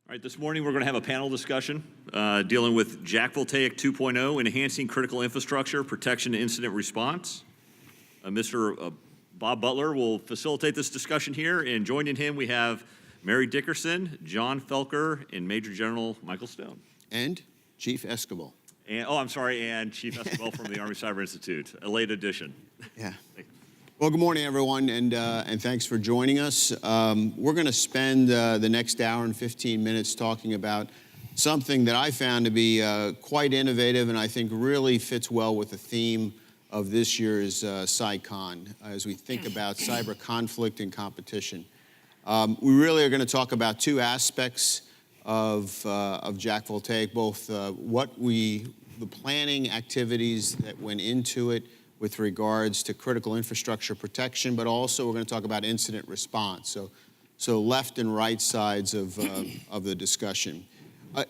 All right, this morning we're going to have a panel discussion dealing with Voltaic 2.0, enhancing critical infrastructure, protection, and incident response. Mr. Bob Butler will facilitate this discussion here, and joining him we have Mary Dickerson, John Felker, and Major General Michael Stone. And Chief Escobar. And, and Chief Escobar from the Army Cyber Institute, a late addition. Yeah. Well, good morning, everyone, and thanks for joining us. We're going to spend the next hour and 15 minutes talking about something that I found to be quite innovative and I think really fits well with the theme of this year's CyCON as we think about cyber conflict and competition. We really are going to talk about two aspects of Voltaic, both the planning activities that went into it with regards to critical infrastructure protection, but also we're going to talk about incident response. So left and right sides of the discussion.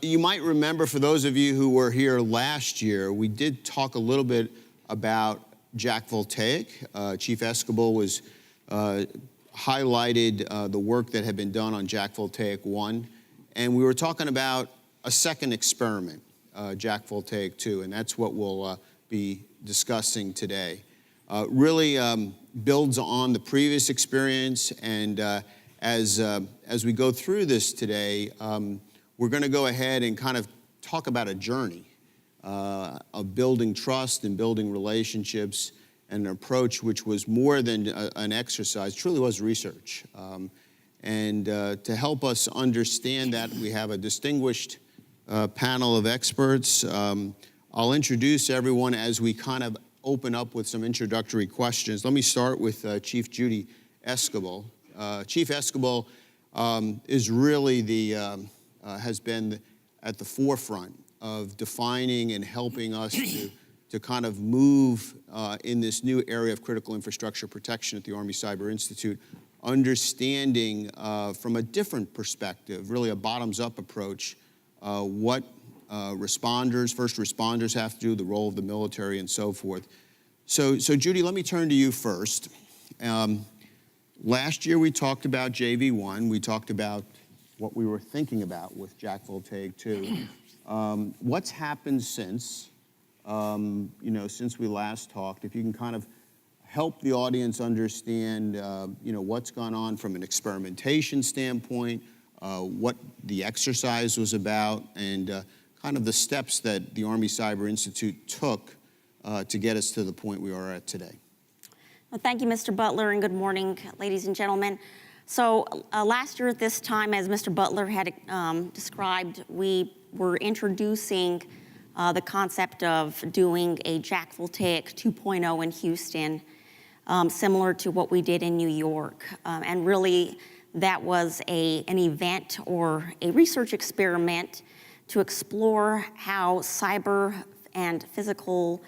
You might remember, for those of you who were here last year, we did talk a little bit about Voltaic. Chief Escobar was highlighted the work that had been done on Voltaic 1, and we were talking about a second experiment, Voltaic 2, and that's what we'll be discussing today. Really builds on the previous experience, and as we go through this today, we're going to go ahead and kind of talk about a journey of building trust and building relationships, and an approach which was more than an exercise, truly was research. And to help us understand that, we have a distinguished panel of experts. I'll introduce everyone as we kind of open up with some introductory questions. Let me start with Chief Judy Escobar. Chief Escobar is really has been at the forefront of defining and helping us to kind of move in this new area of critical infrastructure protection at the Army Cyber Institute, understanding from a different perspective, really a bottoms-up approach, what first responders have to do, the role of the military, and so forth. So Judy, let me turn to you first. Last year we talked about JV1. We talked about what we were thinking about with Voltaic 2. What's happened since, since we last talked? If you can kind of help the audience understand, what's gone on from an experimentation standpoint, what the exercise was about, and kind of the steps that the Army Cyber Institute took to get us to the point we are at today. Well, thank you, Mr. Butler, and good morning, ladies and gentlemen. So last year at this time, as Mr. Butler had described, we were introducing the concept of doing a Voltaic 2.0 in Houston, similar to what we did in New York. And really, that was an event or a research experiment to explore how cyber and physical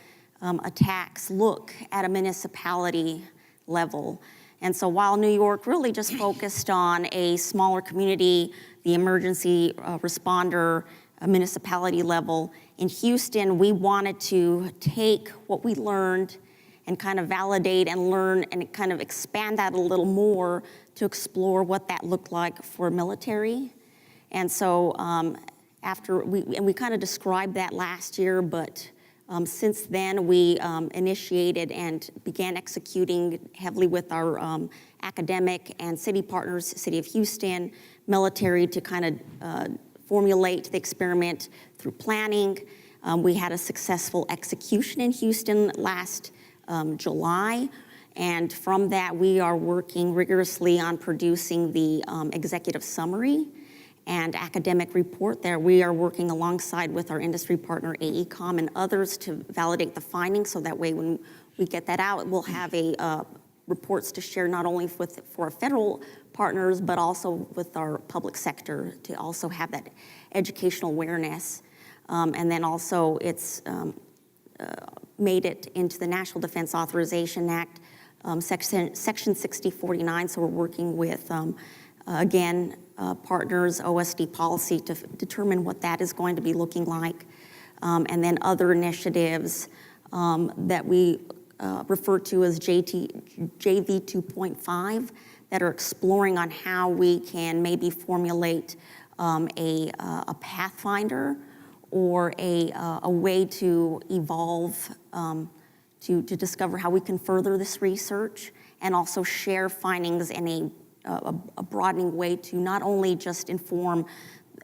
attacks look at a municipality level. And so while New York really just focused on a smaller community, the emergency responder municipality level, in Houston, we wanted to take what we learned and kind of validate and learn and kind of expand that a little more to explore what that looked like for military. And so we kind of described that last year, but since then we initiated and began executing heavily with our academic and city partners, City of Houston, military, to kind of formulate the experiment through planning. We had a successful execution in Houston last July, and from that we are working rigorously on producing the executive summary and academic report there. We are working alongside with our industry partner AECOM and others to validate the findings, so that way when we get that out, we'll have reports to share not only for our federal partners, but also with our public sector to also have that educational awareness. And then also it's made it into the National Defense Authorization Act, Section 6049, so we're working with, again, partners, OSD policy, to determine what that is going to be looking like, and then other initiatives that we refer to as JV 2.5 that are exploring on how we can maybe formulate a pathfinder or a way to evolve, to discover how we can further this research and also share findings in a broadening way to not only just inform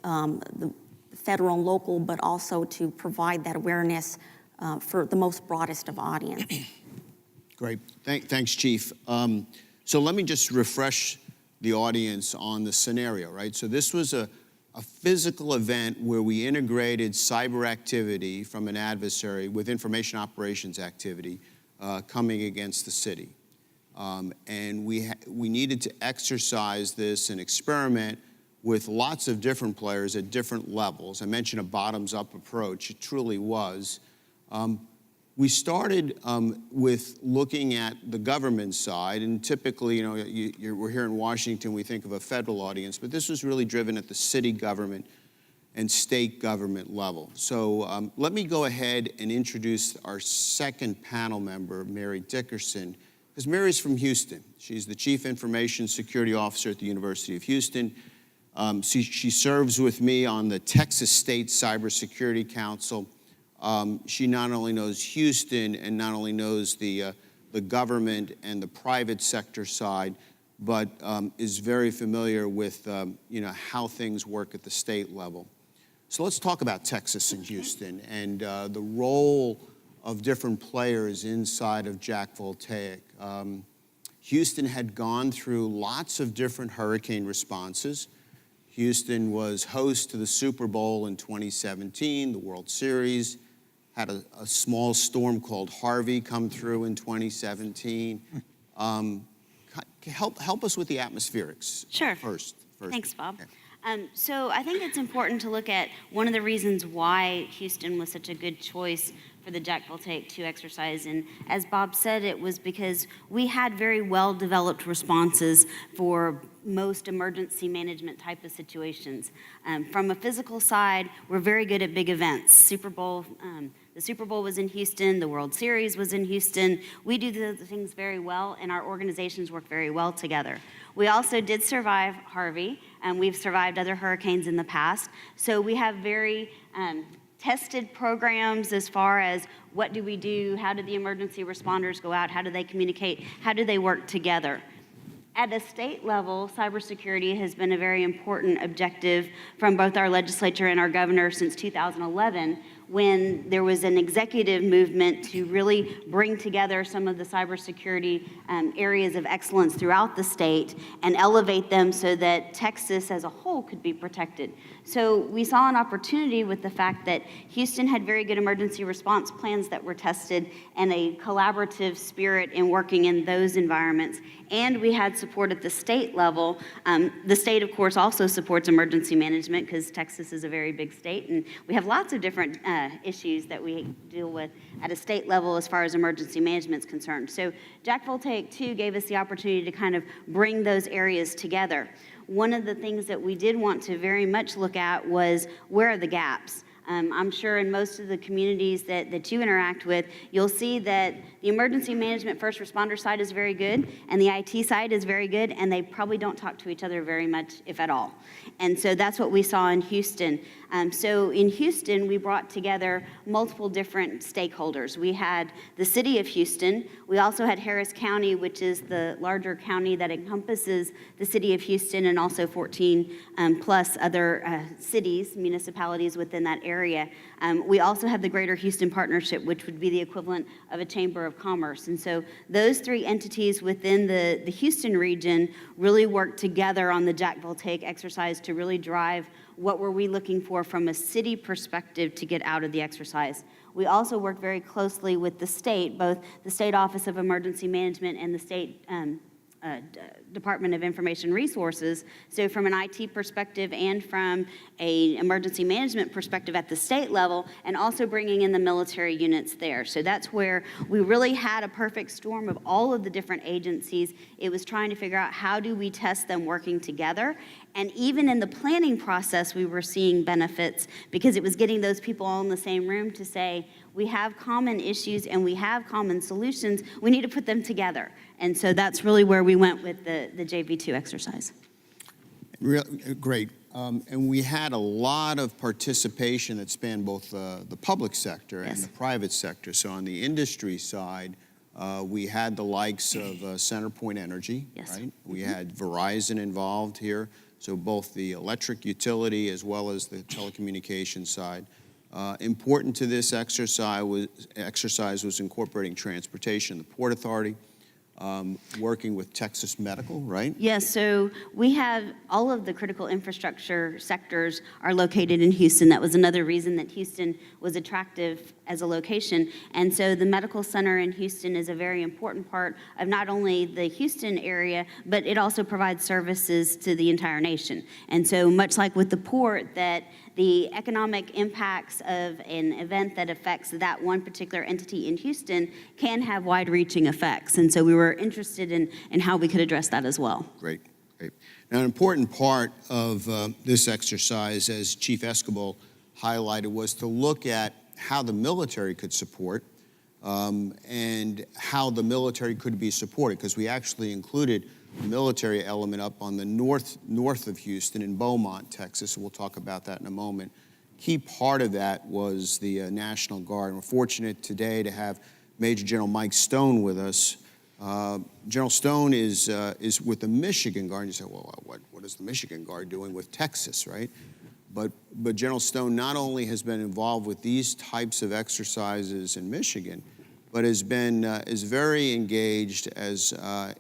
the federal and local, but also to provide that awareness for the most broadest of audience. Great. Thanks, Chief. So let me just refresh the audience on the scenario, right? So this was a physical event where we integrated cyber activity from an adversary with information operations activity coming against the city. And we needed to exercise this and experiment with lots of different players at different levels. I mentioned a bottoms-up approach. It truly was. We started with looking at the government side, and typically, we're here in Washington, we think of a federal audience, but this was really driven at the city government and state government level. So let me go ahead and introduce our second panel member, Mary Dickerson, because Mary's from Houston. She's the Chief Information Security Officer at the University of Houston. She serves with me on the Texas State Cybersecurity Council. She not only knows Houston and not only knows the government and the private sector side, but is very familiar with how things work at the state level. So let's talk about Texas and Houston and the role of different players inside of Jack Voltaic. Houston had gone through lots of different hurricane responses. Houston was host to the Super Bowl in 2017, the World Series. Had a small storm called Harvey come through in 2017. Help us with the atmospherics. Sure. First. Thanks, Bob. Okay. So I think it's important to look at one of the reasons why Houston was such a good choice for the Jack Voltaic 2 exercise. And as Bob said, it was because we had very well-developed responses for most emergency management type of situations. From a physical side, we're very good at big events. The Super Bowl was in Houston, the World Series was in Houston. We do the things very well, and our organizations work very well together. We also did survive Harvey, and we've survived other hurricanes in the past. So we have very tested programs as far as what do we do, how do the emergency responders go out, how do they communicate, how do they work together. At a state level, cybersecurity has been a very important objective from both our legislature and our governor since 2011, when there was an executive movement to really bring together some of the cybersecurity areas of excellence throughout the state and elevate them so that Texas as a whole could be protected. So we saw an opportunity with the fact that Houston had very good emergency response plans that were tested and a collaborative spirit in working in those environments. And we had support at the state level. The state, of course, also supports emergency management because Texas is a very big state, and we have lots of different issues that we deal with at a state level as far as emergency management is concerned. So Jack Voltaic 2 gave us the opportunity to kind of bring those areas together. One of the things that we did want to very much look at was where are the gaps? I'm sure in most of the communities that you interact with, you'll see that the emergency management first responder side is very good, and the IT side is very good, and they probably don't talk to each other very much, if at all. And so that's what we saw in Houston. So in Houston, we brought together multiple different stakeholders. We had the city of Houston. We also had Harris County, which is the larger county that encompasses the city of Houston and also 14 plus other cities, municipalities within that area. We also have the Greater Houston Partnership, which would be the equivalent of a Chamber of Commerce. And so those three entities within the Houston region really worked together on the Jack Voltaic exercise to really drive what were we looking for from a city perspective to get out of the exercise. We also worked very closely with the state, both the State Office of Emergency Management and the State Department of Information Resources. So from an IT perspective and from an emergency management perspective at the state level, and also bringing in the military units there. So that's where we really had a perfect storm of all of the different agencies. It was trying to figure out how do we test them working together. And even in the planning process, we were seeing benefits because it was getting those people all in the same room to say, we have common issues and we have common solutions. We need to put them together. And so that's really where we went with the JV2 exercise. Great. And we had a lot of participation that spanned both the public sector and Yes. the private sector. So on the industry side, we had the likes of CenterPoint Energy, Yes. right? We had Verizon involved here. So both the electric utility as well as the telecommunications side. Important to this exercise was incorporating transportation, the Port Authority, working with Texas Medical, right? Yes, so we have all of the critical infrastructure sectors are located in Houston. That was another reason that Houston was attractive as a location. And so the medical center in Houston is a very important part of not only the Houston area, but it also provides services to the entire nation. And so much like with the port, that the economic impacts of an event that affects that one particular entity in Houston can have wide-reaching effects. And so we were interested in how we could address that as well. Great, great. Now, an important part of this exercise, as Chief Escobar highlighted, was to look at how the military could support and how the military could be supported, because we actually included the military element up on the north of Houston in Beaumont, Texas. We'll talk about that in a moment. Key part of that was the National Guard. We're fortunate today to have Major General Mike Stone with us. General Stone is with the Michigan Guard. You say, well, what is the Michigan Guard doing with Texas, right? But General Stone not only has been involved with these types of exercises in Michigan, but is very engaged as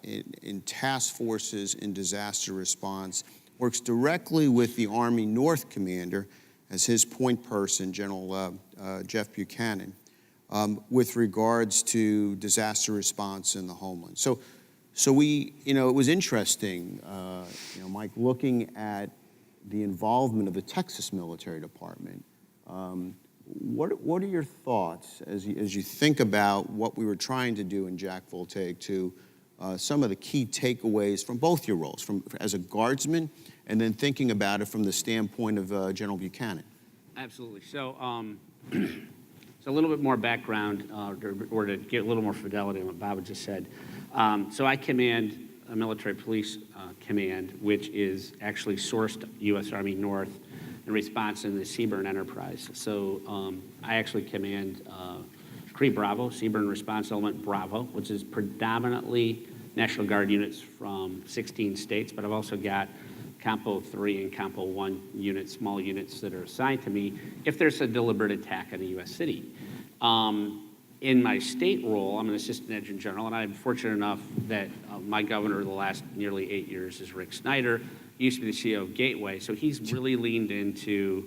in task forces in disaster response, works directly with the Army North Commander as his point person, General Jeff Buchanan, with regards to disaster response in the homeland. So we, it was interesting, Mike, looking at the involvement of the Texas Military Department. What are your thoughts as you think about what we were trying to do in Jack Voltaic to some of the key takeaways from both your roles, as a guardsman and then thinking about it from the standpoint of General Buchanan? Absolutely. So, so a little bit more background, or to get a little more fidelity on what Bob just said. So I command a military police command, which is actually sourced U.S. Army North in response in the Seaburn enterprise. So I actually command Cree Bravo, Seaburn Response Element Bravo, which is predominantly National Guard units from 16 states, but I've also got Compo 3 and Compo 1 units, small units that are assigned to me if there's a deliberate attack on a U.S. city. In my state role, I'm an assistant adjutant general, and I'm fortunate enough that my governor the last nearly 8 years is Rick Snyder. He used to be the CEO of Gateway, so he's really leaned into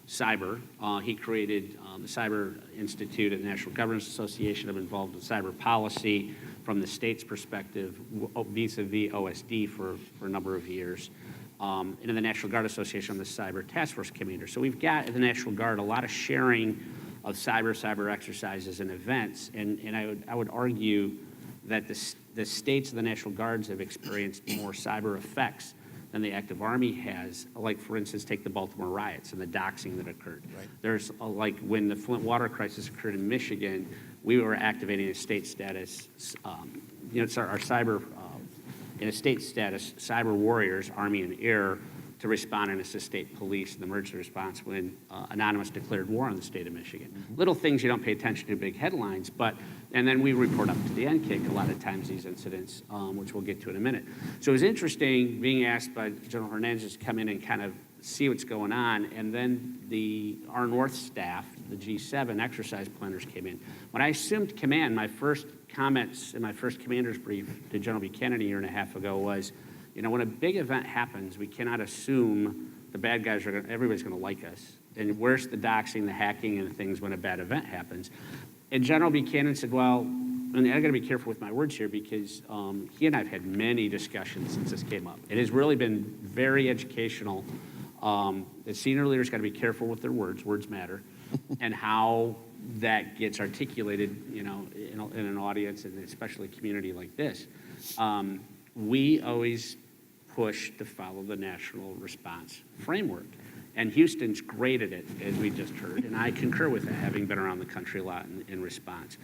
cyber. He created the Cyber Institute at the National Governors Association. I'm involved in cyber policy from the state's perspective, vis-a-vis OSD for a number of years. And in the National Guard Association, I'm the Cyber Task Force Commander. So we've got at the National Guard a lot of sharing of cyber exercises and events. And I would argue that the states of the National Guards have experienced more cyber effects than the active Army has. Like, for instance, take the Baltimore riots and the doxing that occurred. Right. There's, like, when the Flint water crisis occurred in Michigan, we were activating a state status, it's our cyber, in a state status, cyber warriors, Army and Air, to respond and assist state police in the emergency response when Anonymous declared war on the state of Michigan. Mm-hmm. Little things you don't pay attention to, big headlines, and then we report up to the NCIC a lot of times these incidents, which we'll get to in a minute. So it was interesting being asked by General Hernandez to come in and kind of see what's going on, and then our North staff, the G7 exercise planners came in. When I assumed command, my first comments in my first commander's brief to General Buchanan a year and a half ago was, when a big event happens, we cannot assume the bad guys everybody's going to like us. And where's the doxing, the hacking, and the things when a bad event happens? And General Buchanan said, well, and I got to be careful with my words here because he and I have had many discussions since this came up. It has really been very educational. The senior leaders got to be careful with their words. Words matter, and how that gets articulated, in an audience and especially a community like this. We always push to follow the national response framework. And Houston's great at it, as we just heard, and I concur with that, having been around the country a lot in response.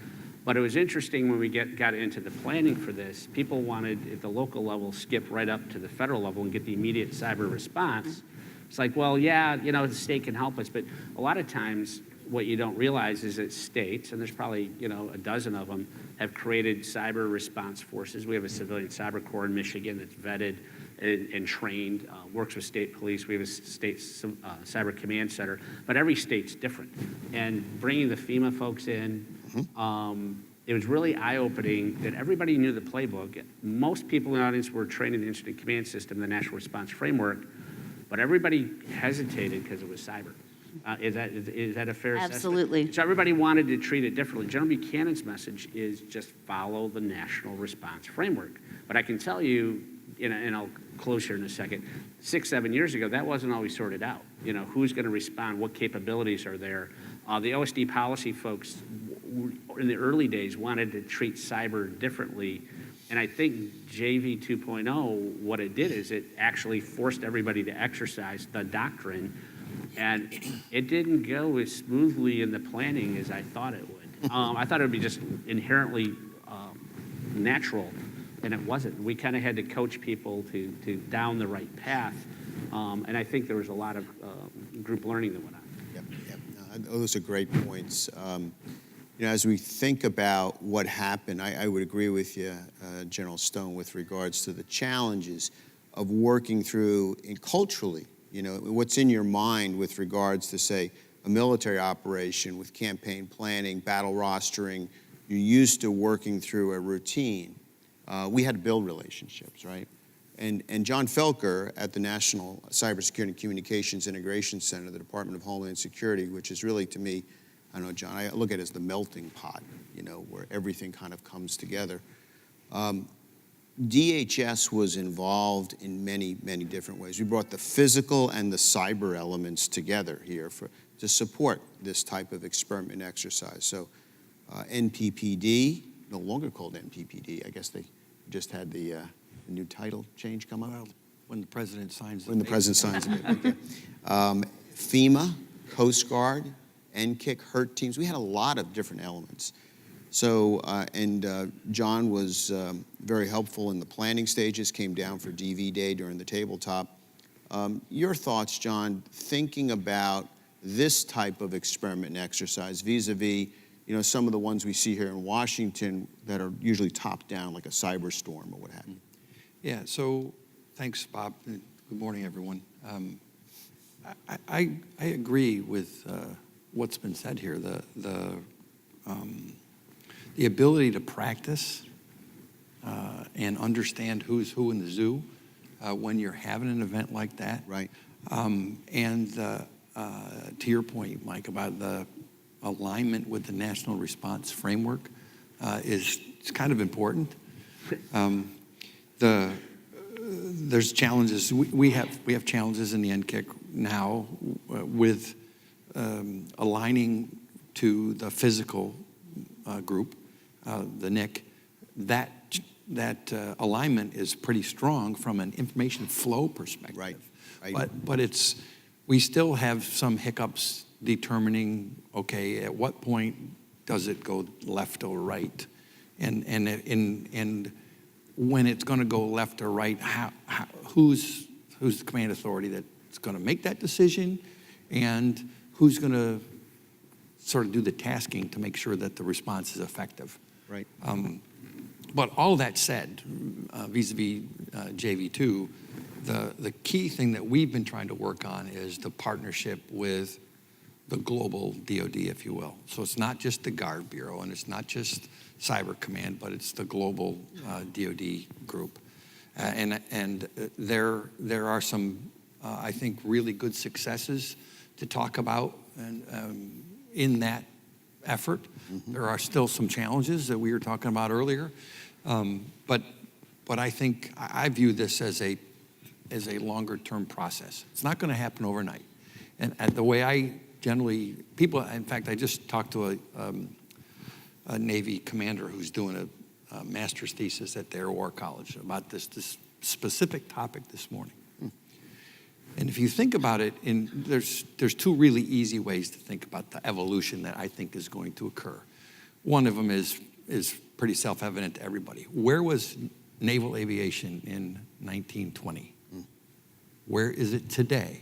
But it was interesting when we got into the planning for this, people wanted, at the local level, skip right up to the federal level and get the immediate cyber response. It's like, well, yeah, the state can help us, but a lot of times what you don't realize is that states, and there's probably, a dozen of them, have created cyber response forces. We have a civilian cyber corps in Michigan that's vetted and trained, works with state police. We have a state cyber command center, but every state's different. And bringing the FEMA folks in, it was really eye-opening that everybody knew the playbook. Most people in the audience were trained in the Incident Command System, the National Response Framework, but everybody hesitated because it was cyber. Is that a fair assessment? Absolutely. So everybody wanted to treat it differently. General Buchanan's message is just follow the National Response Framework. But I can tell you, and I'll close here in a second, 6-7 years ago, that wasn't always sorted out. Who's going to respond? What capabilities are there? The OSD policy folks in the early days wanted to treat cyber differently. And I think JV 2.0, what it did is it actually forced everybody to exercise the doctrine. And it didn't go as smoothly in the planning as I thought it would. I thought it would be just inherently natural, and it wasn't. We kind of had to coach people to down the right path. And I think there was a lot of group learning that went on. Yep. No, those are great points. As we think about what happened, I would agree with you, General Stone, with regards to the challenges of working through culturally. What's in your mind with regards to, say, a military operation with campaign planning, battle rostering. You're used to working through a routine. We had to build relationships, right? And John Felker at the National Cybersecurity and Communications Integration Center, the Department of Homeland Security, which is really, to me, I don't know, John, I look at it as the melting pot, where everything kind of comes together. DHS was involved in many, many different ways. We brought the physical and the cyber elements together here to support this type of experiment exercise. So NPPD, no longer called NPPD, I guess they just had the new title change come up? Well, when the president signs it. When the president signs it, okay. FEMA, Coast Guard, NCIC, HERT teams, we had a lot of different elements. So, John was very helpful in the planning stages, came down for DV Day during the tabletop. Your thoughts, John, thinking about this type of experiment and exercise vis-a-vis, some of the ones we see here in Washington that are usually top-down, like a cyberstorm or what have you. Yeah, so thanks, Bob. Good morning, everyone. I agree with what's been said here. The ability to practice and understand who's who in the zoo when you're having an event like that. Right. And to your point, Mike, about the alignment with the National Response Framework is kind of important. There's challenges. We have challenges in the NCIC now with aligning to the physical group, the NIC. That alignment is pretty strong from an information flow perspective. Right. But we still have some hiccups determining, okay, at what point does it go left or right, and when it's going to go left or right, who's the command authority that's going to make that decision, and who's going to sort of do the tasking to make sure that the response is effective. Right. But all that said, vis-a-vis JV2, the key thing that we've been trying to work on is the partnership with the Global Dod, if you will. So it's not just the Guard Bureau, and it's not just Cyber Command, but it's the Global DoD group. And there are some, I think, really good successes to talk about and, in that effort. Mm-hmm. There are still some challenges that we were talking about earlier. But I think I view this as a longer-term process. It's not going to happen overnight. And the way I generally, in fact, I just talked to a Navy commander who's doing a master's thesis at the Air War College about this specific topic this morning. And if you think about it, there's two really easy ways to think about the evolution that I think is going to occur. One of them is pretty self-evident to everybody. Where was naval aviation in 1920? Where is it today?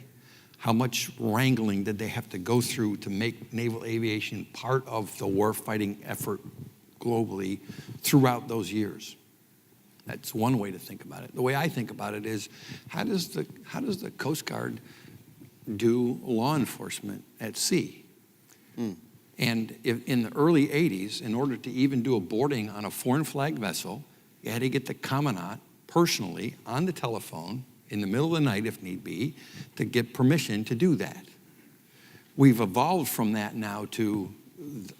How much wrangling did they have to go through to make naval aviation part of the warfighting effort globally throughout those years? That's one way to think about it. The way I think about it is, how does the Coast Guard do law enforcement at sea? And in the early 80s, in order to even do a boarding on a foreign flag vessel, you had to get the commandant personally on the telephone in the middle of the night, if need be, to get permission to do that. We've evolved from that now to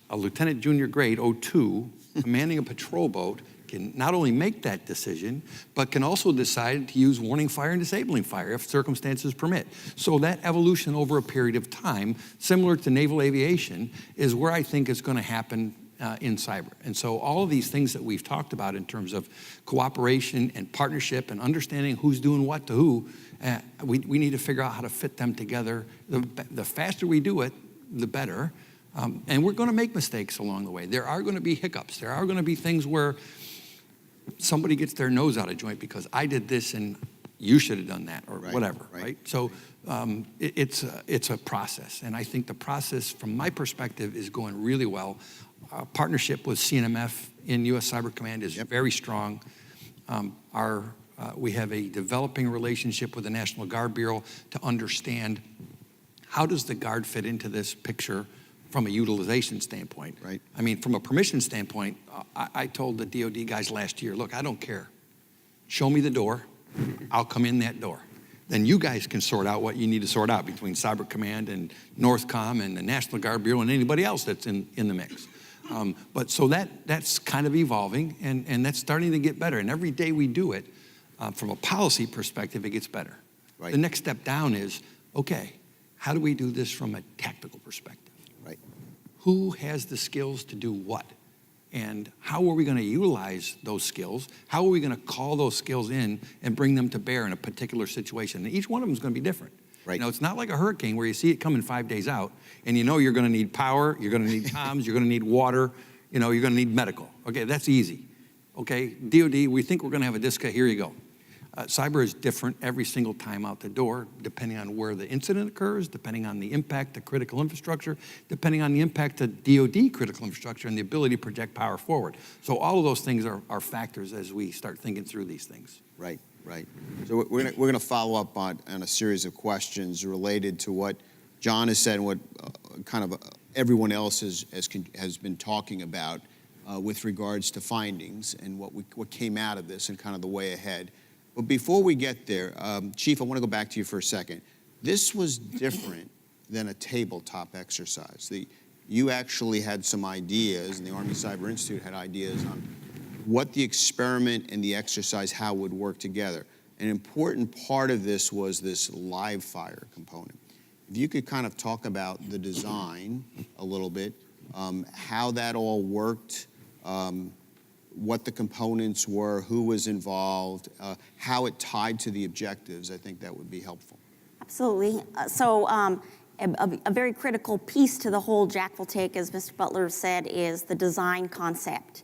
a lieutenant junior grade, 02, commanding a patrol boat, can not only make that decision, but can also decide to use warning fire and disabling fire if circumstances permit. So that evolution over a period of time, similar to naval aviation, is where I think is going to happen in cyber. And so all of these things that we've talked about in terms of cooperation and partnership and understanding who's doing what to who, we need to figure out how to fit them together. The faster we do it, the better. And we're going to make mistakes along the way. There are going to be hiccups. There are going to be things where somebody gets their nose out of joint because I did this and you should have done that, or whatever, right? So it's a process, and I think the process, from my perspective, is going really well. Partnership with CNMF in U.S. Cyber Command is very strong. We have a developing relationship with the National Guard Bureau to understand how does the Guard fit into this picture from a utilization standpoint. Right. I mean, from a permission standpoint, I told the DOD guys last year, look, I don't care. Show me the door. I'll come in that door. Then you guys can sort out what you need to sort out between Cyber Command and Northcom and the National Guard Bureau and anybody else that's in the mix. But so that's kind of evolving, and that's starting to get better. And every day we do it, from a policy perspective, it gets better. Right. The next step down is, okay, how do we do this from a tactical perspective? Right. Who has the skills to do what? And how are we going to utilize those skills? How are we going to call those skills in and bring them to bear in a particular situation? And each one of them is going to be different. Right. You know, it's not like a hurricane where you see it coming 5 days out, and you know you're going to need power, you're going to need comms, you're going to need water, you know, you're going to need medical. Okay, that's easy. Okay, DOD, we think we're going to have a DISCA, here you go. Cyber is different every single time out the door, depending on where the incident occurs, depending on the impact to critical infrastructure, depending on the impact to DOD critical infrastructure and the ability to project power forward. So all of those things are factors as we start thinking through these things. Right, right. So we're going to follow up on a series of questions related to what John has said and what kind of everyone else has been talking about with regards to findings and what came out of this and kind of the way ahead. But before we get there, Chief, I want to go back to you for a second. This was different than a tabletop exercise. You actually had some ideas, and the Army Cyber Institute had ideas on what the experiment and the exercise, how it would work together. An important part of this was this live fire component. If you could kind of talk about the design a little bit, how that all worked, what the components were, who was involved, how it tied to the objectives, I think that would be helpful. Absolutely. A very critical piece to the whole Jack Voltaic, as Mr. Butler said, is the design concept.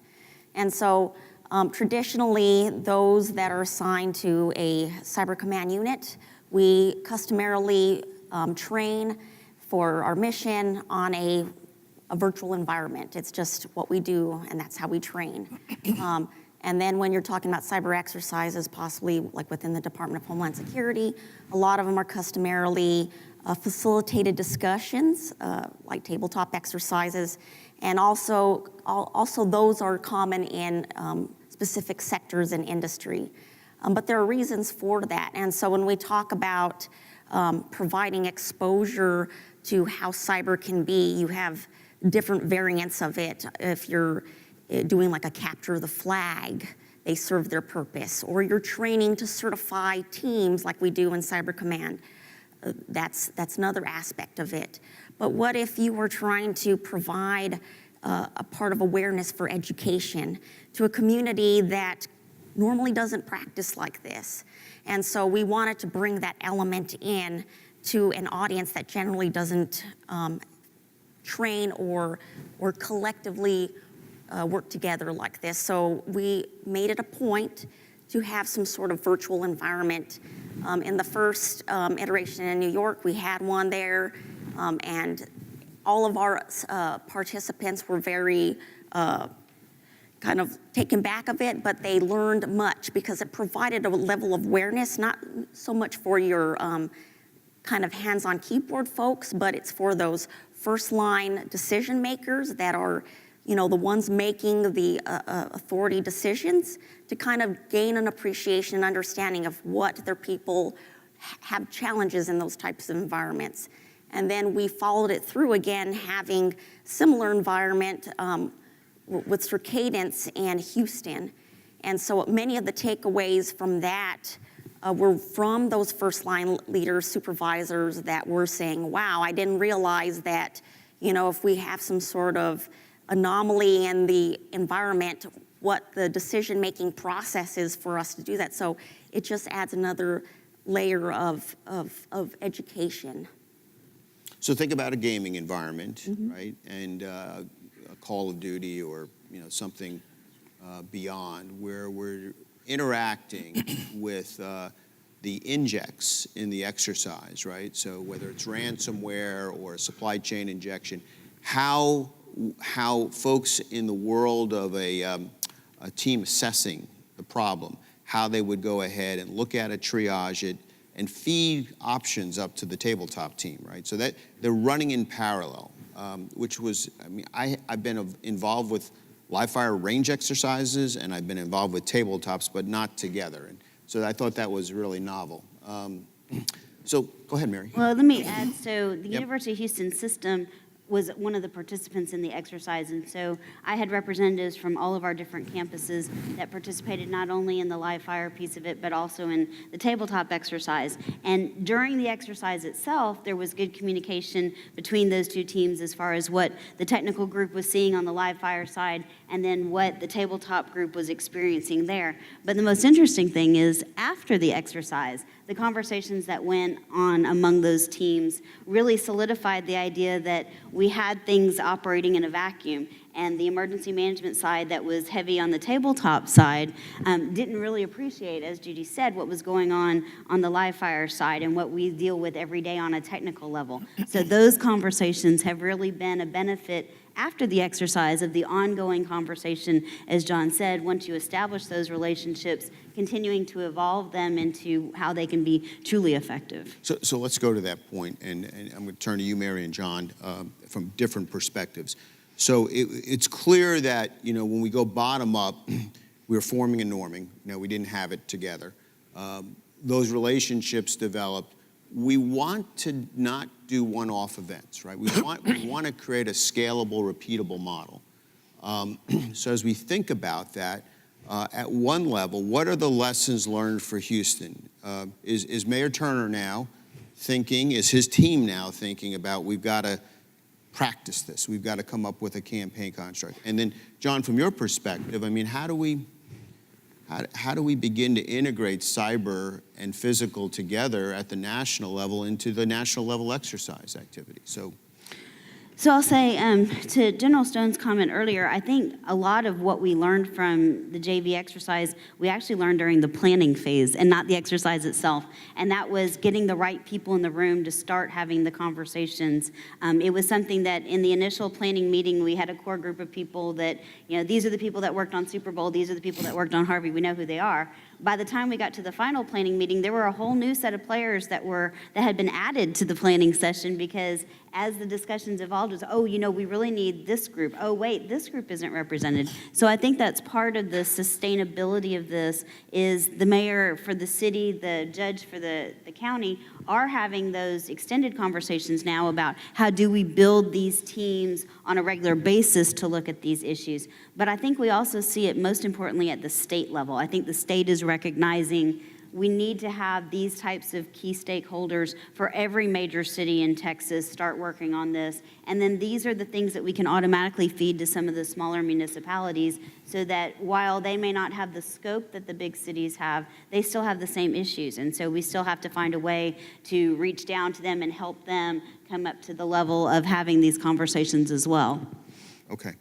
And so traditionally, those that are assigned to a Cyber Command unit, we customarily train for our mission on a virtual environment. It's just what we do, and that's how we train. And then when you're talking about cyber exercises, possibly like within the Department of Homeland Security, a lot of them are customarily facilitated discussions, like tabletop exercises, and also those are common in specific sectors and industry. But there are reasons for that. And so when we talk about providing exposure to how cyber can be, you have different variants of it. If you're doing like a capture the flag, they serve their purpose. Or you're training to certify teams like we do in Cyber Command. That's another aspect of it. But what if you were trying to provide a part of awareness for education to a community that normally doesn't practice like this? And so we wanted to bring that element in to an audience that generally doesn't train or collectively work together like this. So we made it a point to have some sort of virtual environment. In the first iteration in New York, we had one there, and all of our participants were very kind of taken back of it, but they learned much because it provided a level of awareness, not so much for your kind of hands-on keyboard folks, but it's for those first-line decision makers that are, you know, the ones making the authority decisions, to kind of gain an appreciation and understanding of what their people have challenges in those types of environments. And then we followed it through again, having similar environment with Circadence and Houston. And so many of the takeaways from that were from those first line leaders, supervisors that were saying, wow, I didn't realize that, you know, if we have some sort of anomaly in the environment, what the decision-making process is for us to do that. So it just adds another layer of education. So think about a gaming environment, right? And a Call of Duty or, you know, something beyond, where we're interacting with the injects in the exercise, right? So whether it's ransomware or supply chain injection, how folks in the world of a team assessing the problem, how they would go ahead and look at it, triage it, and feed options up to the tabletop team, right? So that they're running in parallel, which was, I mean, I've been involved with live fire range exercises, and I've been involved with tabletops, but not together. And so I thought that was really novel. So go ahead, Mary. Well, let me add, so the University of Houston system was one of the participants in the exercise, and so I had representatives from all of our different campuses that participated not only in the live fire piece of it, but also in the tabletop exercise. And during the exercise itself, there was good communication between those two teams as far as what the technical group was seeing on the live fire side and then what the tabletop group was experiencing there. But the most interesting thing is, after the exercise, the conversations that went on among those teams really solidified the idea that we had things operating in a vacuum, and the emergency management side that was heavy on the tabletop side didn't really appreciate, as Judy said, what was going on the live fire side and what we deal with every day on a technical level. So those conversations have really been a benefit after the exercise of the ongoing conversation, as John said, once you establish those relationships, continuing to evolve them into how they can be truly effective. So let's go to that point, and I'm going to turn to you, Mary and John, from different perspectives. So it's clear that, you know, when we go bottom up, we were forming and norming. You know, we didn't have it together. Those relationships developed. We want to not do one-off events, right? We want to create a scalable, repeatable model. So as we think about that, at one level, what are the lessons learned for Houston? Is Mayor Turner now thinking, is his team now thinking about, we've got to practice this, we've got to come up with a campaign construct? And then, John, from your perspective, I mean, how do we begin to integrate cyber and physical together at the national level into the national level exercise activity? So I'll say, to General Stone's comment earlier, I think a lot of what we learned from the JV exercise, we actually learned during the planning phase and not the exercise itself. And that was getting the right people in the room to start having the conversations. It was something that in the initial planning meeting, we had a core group of people that, you know, these are the people that worked on Super Bowl, these are the people that worked on Harvey, we know who they are. By the time we got to the final planning meeting, there were a whole new set of players that had been added to the planning session, because as the discussions evolved, it was, oh, you know, we really need this group. Oh, wait, this group isn't represented. So I think that's part of the sustainability of this, is the mayor for the city, the judge for the county are having those extended conversations now about how do we build these teams on a regular basis to look at these issues. But I think we also see it most importantly at the state level. I think the state is recognizing we need to have these types of key stakeholders for every major city in Texas start working on this. And then these are the things that we can automatically feed to some of the smaller municipalities so that while they may not have the scope that the big cities have, they still have the same issues. And so we still have to find a way to reach down to them and help them come up to the level of having these conversations as well. Okay.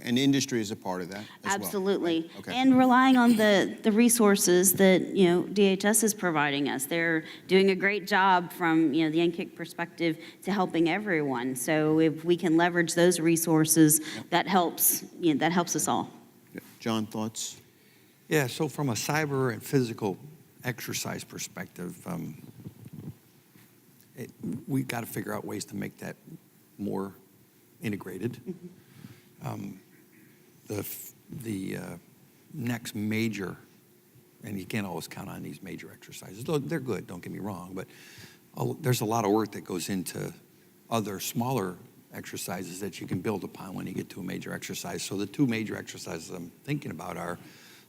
And industry is a part of that as well, Absolutely. right? Okay. And relying on the resources that, DHS is providing us. They're doing a great job from, the NKIC perspective to helping everyone. So if we can leverage those resources, that helps, that helps us all. John, thoughts? Yeah, so from a cyber and physical exercise perspective, we've got to figure out ways to make that more integrated. The next major, and you can't always count on these major exercises, though they're good, don't get me wrong, but there's a lot of work that goes into other smaller exercises that you can build upon when you get to a major exercise. So the two major exercises I'm thinking about are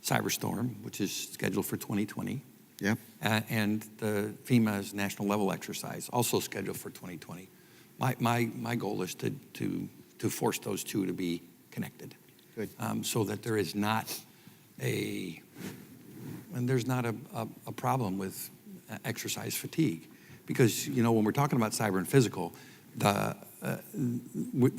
Cyberstorm, which is scheduled for 2020. Yep. And the FEMA's national level exercise, also scheduled for 2020. My goal is to force those two to be connected. Good. So that there is not a problem with exercise fatigue. Because, when we're talking about cyber and physical, the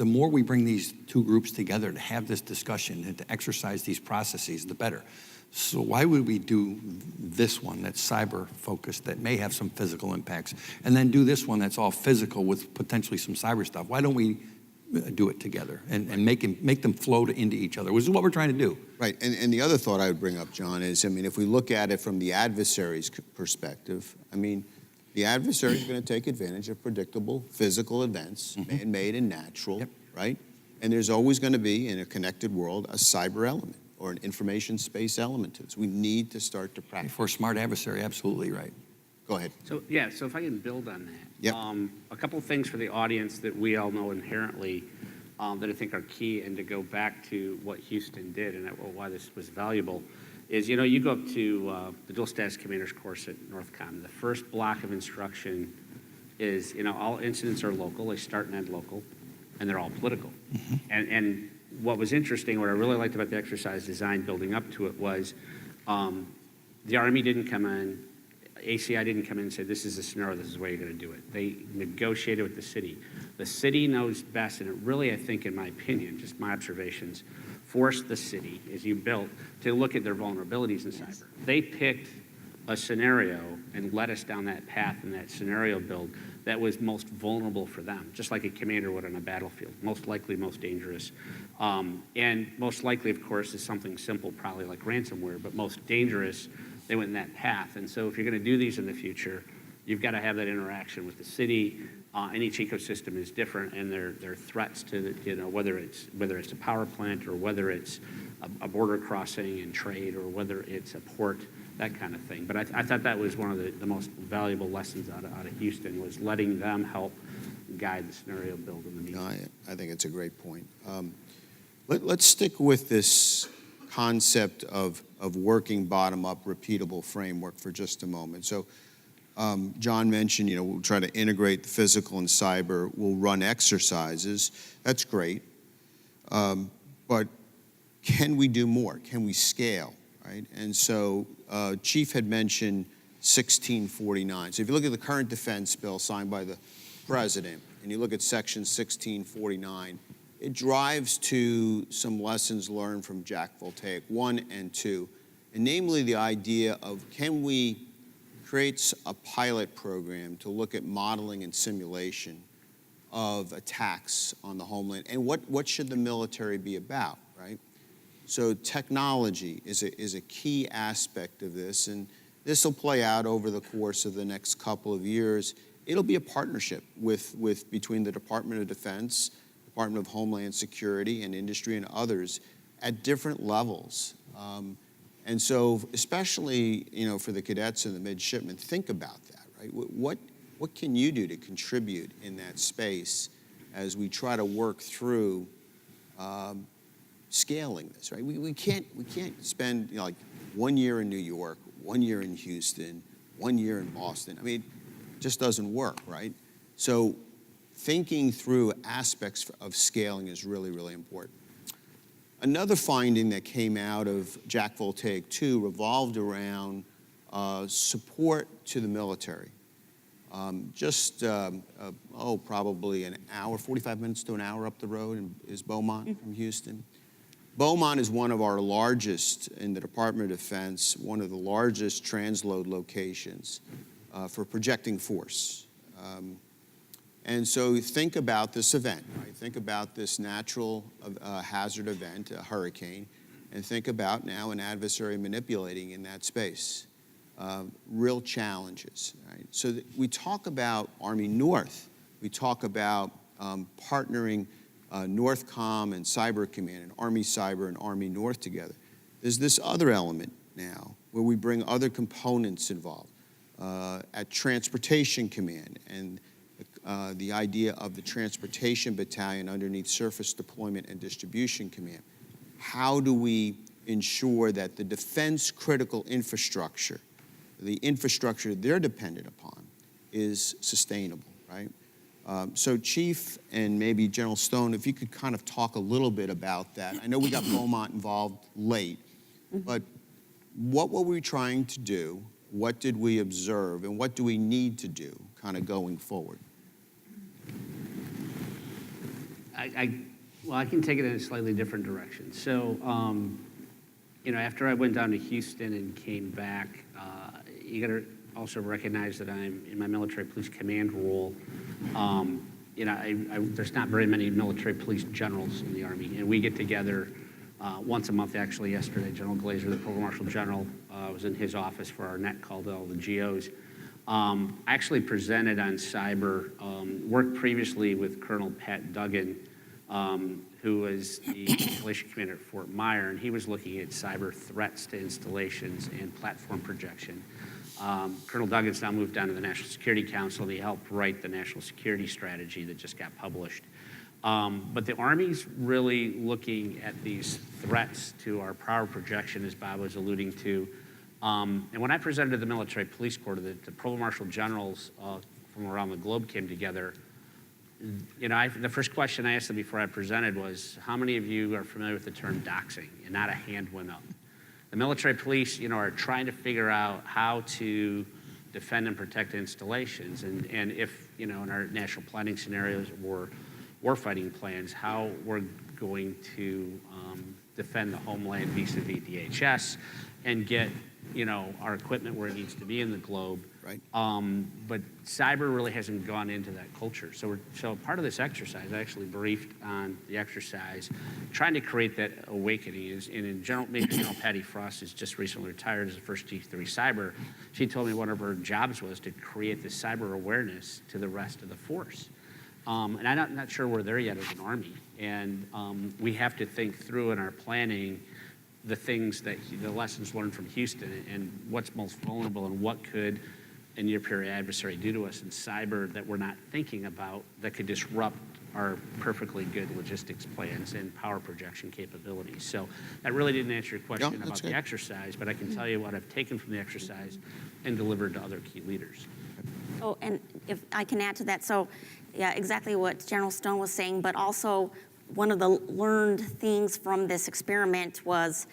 more we bring these two groups together to have this discussion and to exercise these processes, the better. So why would we do this one that's cyber focused that may have some physical impacts, and then do this one that's all physical with potentially some cyber stuff? Why don't we do it together and make them flow into each other, which is what we're trying to do. Right, and the other thought I would bring up, John, is, if we look at it from the adversary's perspective, the adversary is going to take advantage of predictable physical events, man-made and natural, Yep. right? And there's always going to be, in a connected world, a cyber element or an information space element to this. We need to start to practice. For a smart adversary, absolutely right. Go ahead. So if I can build on that. Yep. A couple of things for the audience that we all know inherently that I think are key, and to go back to what Houston did and why this was valuable, is, you go up to the Dual Status Commander's course at Northcom. The first block of instruction is, all incidents are local. They start and end local, and they're all political. And what was interesting, what I really liked about the exercise design building up to it was the Army didn't come in, ACI didn't come in and say, this is the scenario, this is the way you're going to do it. They negotiated with the city. The city knows best, and it really, I think, in my opinion, just my observations, forced the city, as you built, to look at their vulnerabilities in cyber. They picked a scenario and led us down that path in that scenario build that was most vulnerable for them, just like a commander would on a battlefield, most likely, most dangerous. And most likely, of course, is something simple, probably like ransomware, but most dangerous, they went in that path. And so if you're going to do these in the future, you've got to have that interaction with the city. And each ecosystem is different, and there are threats to whether it's a power plant, or whether it's a border crossing and trade, or whether it's a port, that kind of thing. But I thought that was one of the most valuable lessons out of Houston, was letting them help guide the scenario build in the meeting. No, I think it's a great point. Let's stick with this concept of working bottom-up, repeatable framework for just a moment. So John mentioned, we'll try to integrate the physical and cyber. We'll run exercises. That's great. But can we do more? Can we scale, right? And so Chief had mentioned 1649. So if you look at the current defense bill signed by the president, and you look at section 1649, it drives to some lessons learned from Jack Voltaic 1 and 2, and namely the idea of, can we create a pilot program to look at modeling and simulation of attacks on the homeland, and what should the military be about, right? So technology is a key aspect of this, and this will play out over the course of the next couple of years. It'll be a partnership between the Department of Defense, Department of Homeland Security, and industry and others at different levels. And so especially, for the cadets and the midshipmen, think about that, right? What can you do to contribute in that space as we try to work through scaling this, right? We can't spend, like 1 year in New York, 1 year in Houston, 1 year in Boston. I mean, it just doesn't work, right? So thinking through aspects of scaling is really, really important. Another finding that came out of Jack Voltaic 2 revolved around support to the military. Probably an hour, 45 minutes to an hour up the road is Beaumont from Houston. Beaumont is one of our largest in the Department of Defense, one of the largest transload locations for projecting force. And so think about this event, right? Think about this natural hazard event, a hurricane, and think about now an adversary manipulating in that space. Real challenges, right? So we talk about Army North. We talk about partnering Northcom and Cyber Command and Army Cyber and Army North together. There's this other element now where we bring other components involved at Transportation Command and the idea of the Transportation Battalion underneath Surface Deployment and Distribution Command. How do we ensure that the defense critical infrastructure, the infrastructure they're dependent upon, is sustainable, right? So Chief and maybe General Stone, if you could kind of talk a little bit about that. I know we got Beaumont involved late, but what were we trying to do? What did we observe? And what do we need to do kind of going forward? I can take it in a slightly different direction. So, after I went down to Houston and came back, you got to also recognize that I'm in my military police command role. There's not very many military police generals in the Army, and we get together once a month. Actually, yesterday, General Glazer, the Provost Marshal General, was in his office for our net call to all the GOs. I actually presented on cyber, worked previously with Colonel Pat Duggan, who was the installation commander at Fort Myer, and he was looking at cyber threats to installations and platform projection. Colonel Duggan's now moved down to the National Security Council, and he helped write the National Security Strategy that just got published. But the Army's really looking at these threats to our power projection, as Bob was alluding to. And when I presented to the Military Police Corps, the Provost Marshal Generals from around the globe came together. The first question I asked them before I presented was, how many of you are familiar with the term doxing? And not a hand went up. The military police, are trying to figure out how to defend and protect installations. And if, in our national planning scenarios or warfighting plans, how we're going to defend the homeland vis-a-vis DHS and get, our equipment where it needs to be in the globe. Right. But cyber really hasn't gone into that culture. So part of this exercise, I actually briefed on the exercise, trying to create that awakening. General Patty Frost has just recently retired as the first Chief 3 Cyber. She told me one of her jobs was to create this cyber awareness to the rest of the force. And I'm not sure we're there yet as an Army. And we have to think through in our planning the lessons learned from Houston and what's most vulnerable and what could a near-peer adversary do to us in cyber that we're not thinking about that could disrupt our perfectly good logistics plans and power projection capabilities. So that really didn't answer your question about the exercise, but I can tell you what I've taken from the exercise and delivered to other key leaders. Oh, and if I can add to that, so yeah, exactly what General Stone was saying, but also one of the learned things from this experiment was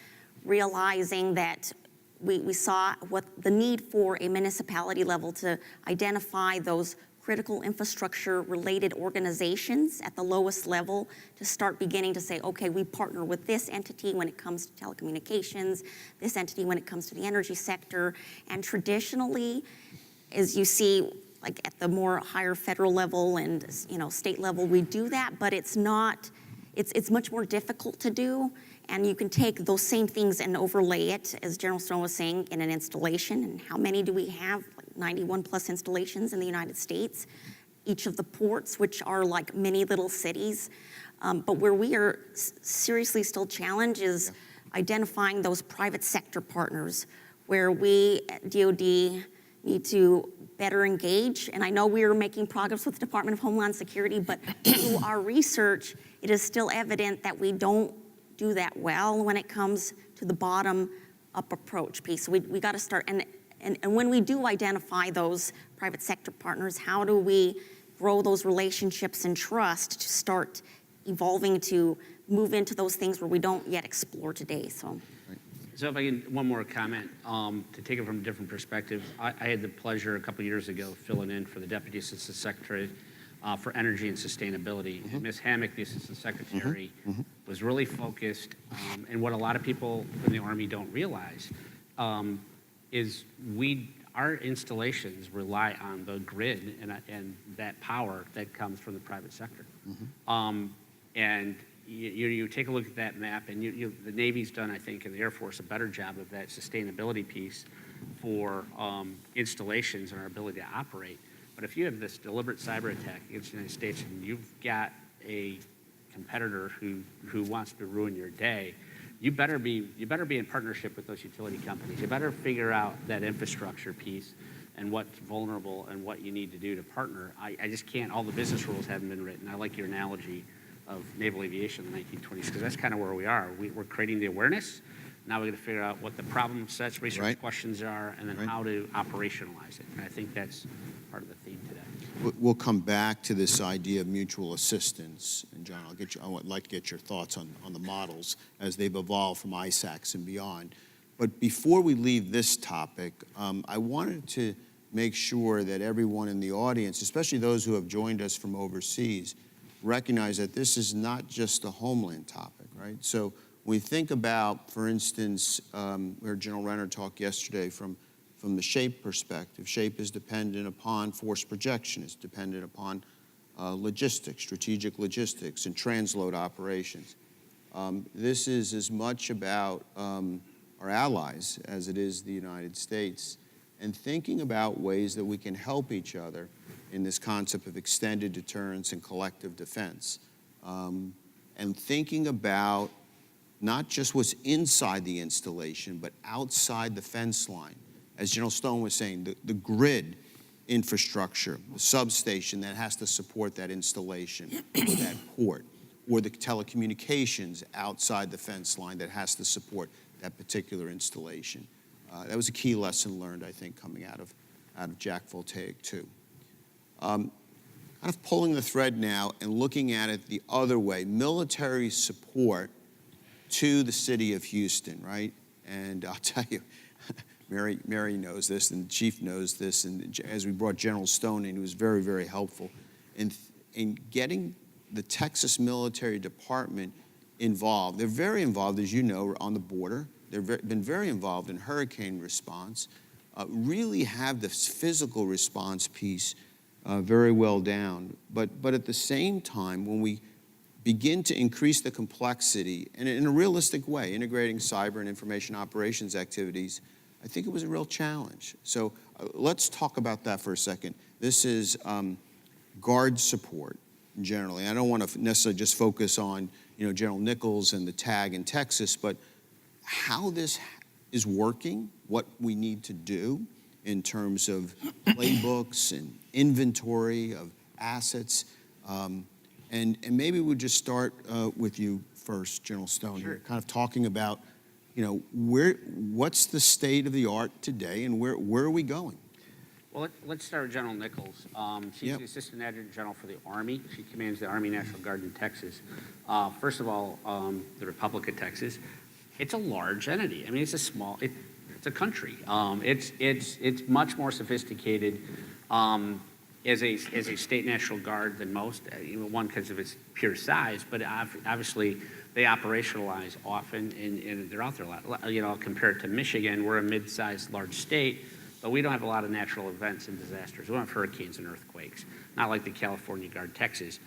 realizing that we saw what the need for a municipality level to identify those critical infrastructure related organizations at the lowest level to start beginning to say, okay, we partner with this entity when it comes to telecommunications, this entity when it comes to the energy sector. And traditionally, as you see, like at the more higher federal level and state level, we do that, but it's much more difficult to do. And you can take those same things and overlay it, as General Stone was saying, in an installation. And how many do we have? Like 91 plus installations in the United States. Each of the ports, which are like many little cities. But where we are seriously still challenged is identifying those private sector partners, where we at DoD need to better engage. And I know we are making progress with the Department of Homeland Security, but through our research, it is still evident that we don't do that well when it comes to the bottom-up approach piece. So we got to start, and And when we do identify those private sector partners, how do we grow those relationships and trust to start evolving to move into those things where we don't yet explore today? So if I can, one more comment, to take it from a different perspective. I had the pleasure a couple years ago filling in for the Deputy Assistant Secretary for Energy and Sustainability. And Ms. Hammock, the Assistant Secretary, was really focused, and what a lot of people in the Army don't realize is our installations rely on the grid and that power that comes from the private sector. And you take a look at that map, and the Navy's done, I think, and the Air Force, a better job of that sustainability piece for installations and our ability to operate. But if you have this deliberate cyber attack against the United States and you've got a competitor who wants to ruin your day, you better be in partnership with those utility companies. You better figure out that infrastructure piece and what's vulnerable and what you need to do to partner. I just can't. All the business rules haven't been written. I like your analogy of naval aviation in the 1920s, because that's kind of where we are. We're creating the awareness. Now we're going to figure out what the problem sets, research questions are, and then how to operationalize it. And I think that's part of the theme today. We'll come back to this idea of mutual assistance. And John, I would like to get your thoughts on the models as they've evolved from ISACs and beyond. But before we leave this topic, I wanted to make sure that everyone in the audience, especially those who have joined us from overseas, recognize that this is not just a homeland topic, right? So when we think about, for instance, we heard General Renner talk yesterday from the SHAPE perspective. SHAPE is dependent upon force projection. It's dependent upon logistics, strategic logistics, and transload operations. This is as much about our allies as it is the United States, and thinking about ways that we can help each other in this concept of extended deterrence and collective defense. And thinking about not just what's inside the installation, but outside the fence line. As General Stone was saying, the grid infrastructure, the substation that has to support that installation or that port, or the telecommunications outside the fence line that has to support that particular installation. That was a key lesson learned, I think, coming out of Jack Voltaic too. Kind of pulling the thread now and looking at it the other way, military support to the city of Houston, right? And I'll tell you, Mary knows this, and the chief knows this, and as we brought General Stone in, he was very, very helpful in getting the Texas Military Department involved. They're very involved, as you know, on the border. They've been very involved in hurricane response, really have this physical response piece very well down. But at the same time, when we begin to increase the complexity, and in a realistic way, integrating cyber and information operations activities, I think it was a real challenge. So let's talk about that for a second. This is guard support generally. I don't want to necessarily just focus on General Nichols and the TAG in Texas, but how this is working, what we need to do in terms of playbooks and inventory of assets. And maybe we'll just start with you first, General Stone, Sure. here, kind of talking about, what's the state of the art today and where are we going? Well, let's start with General Nichols. She's the Assistant Adjutant General for the Army. She commands the Army National Guard in Texas. First of all, the Republic of Texas. It's a large entity. I mean, it's a country. It's much more sophisticated as a state National Guard than most. One, because of its pure size, but obviously they operationalize often, and they're out there a lot. Compared to Michigan, we're a mid-sized, large state, but we don't have a lot of natural events and disasters. We don't have hurricanes and earthquakes, not like the California Guard, Texas.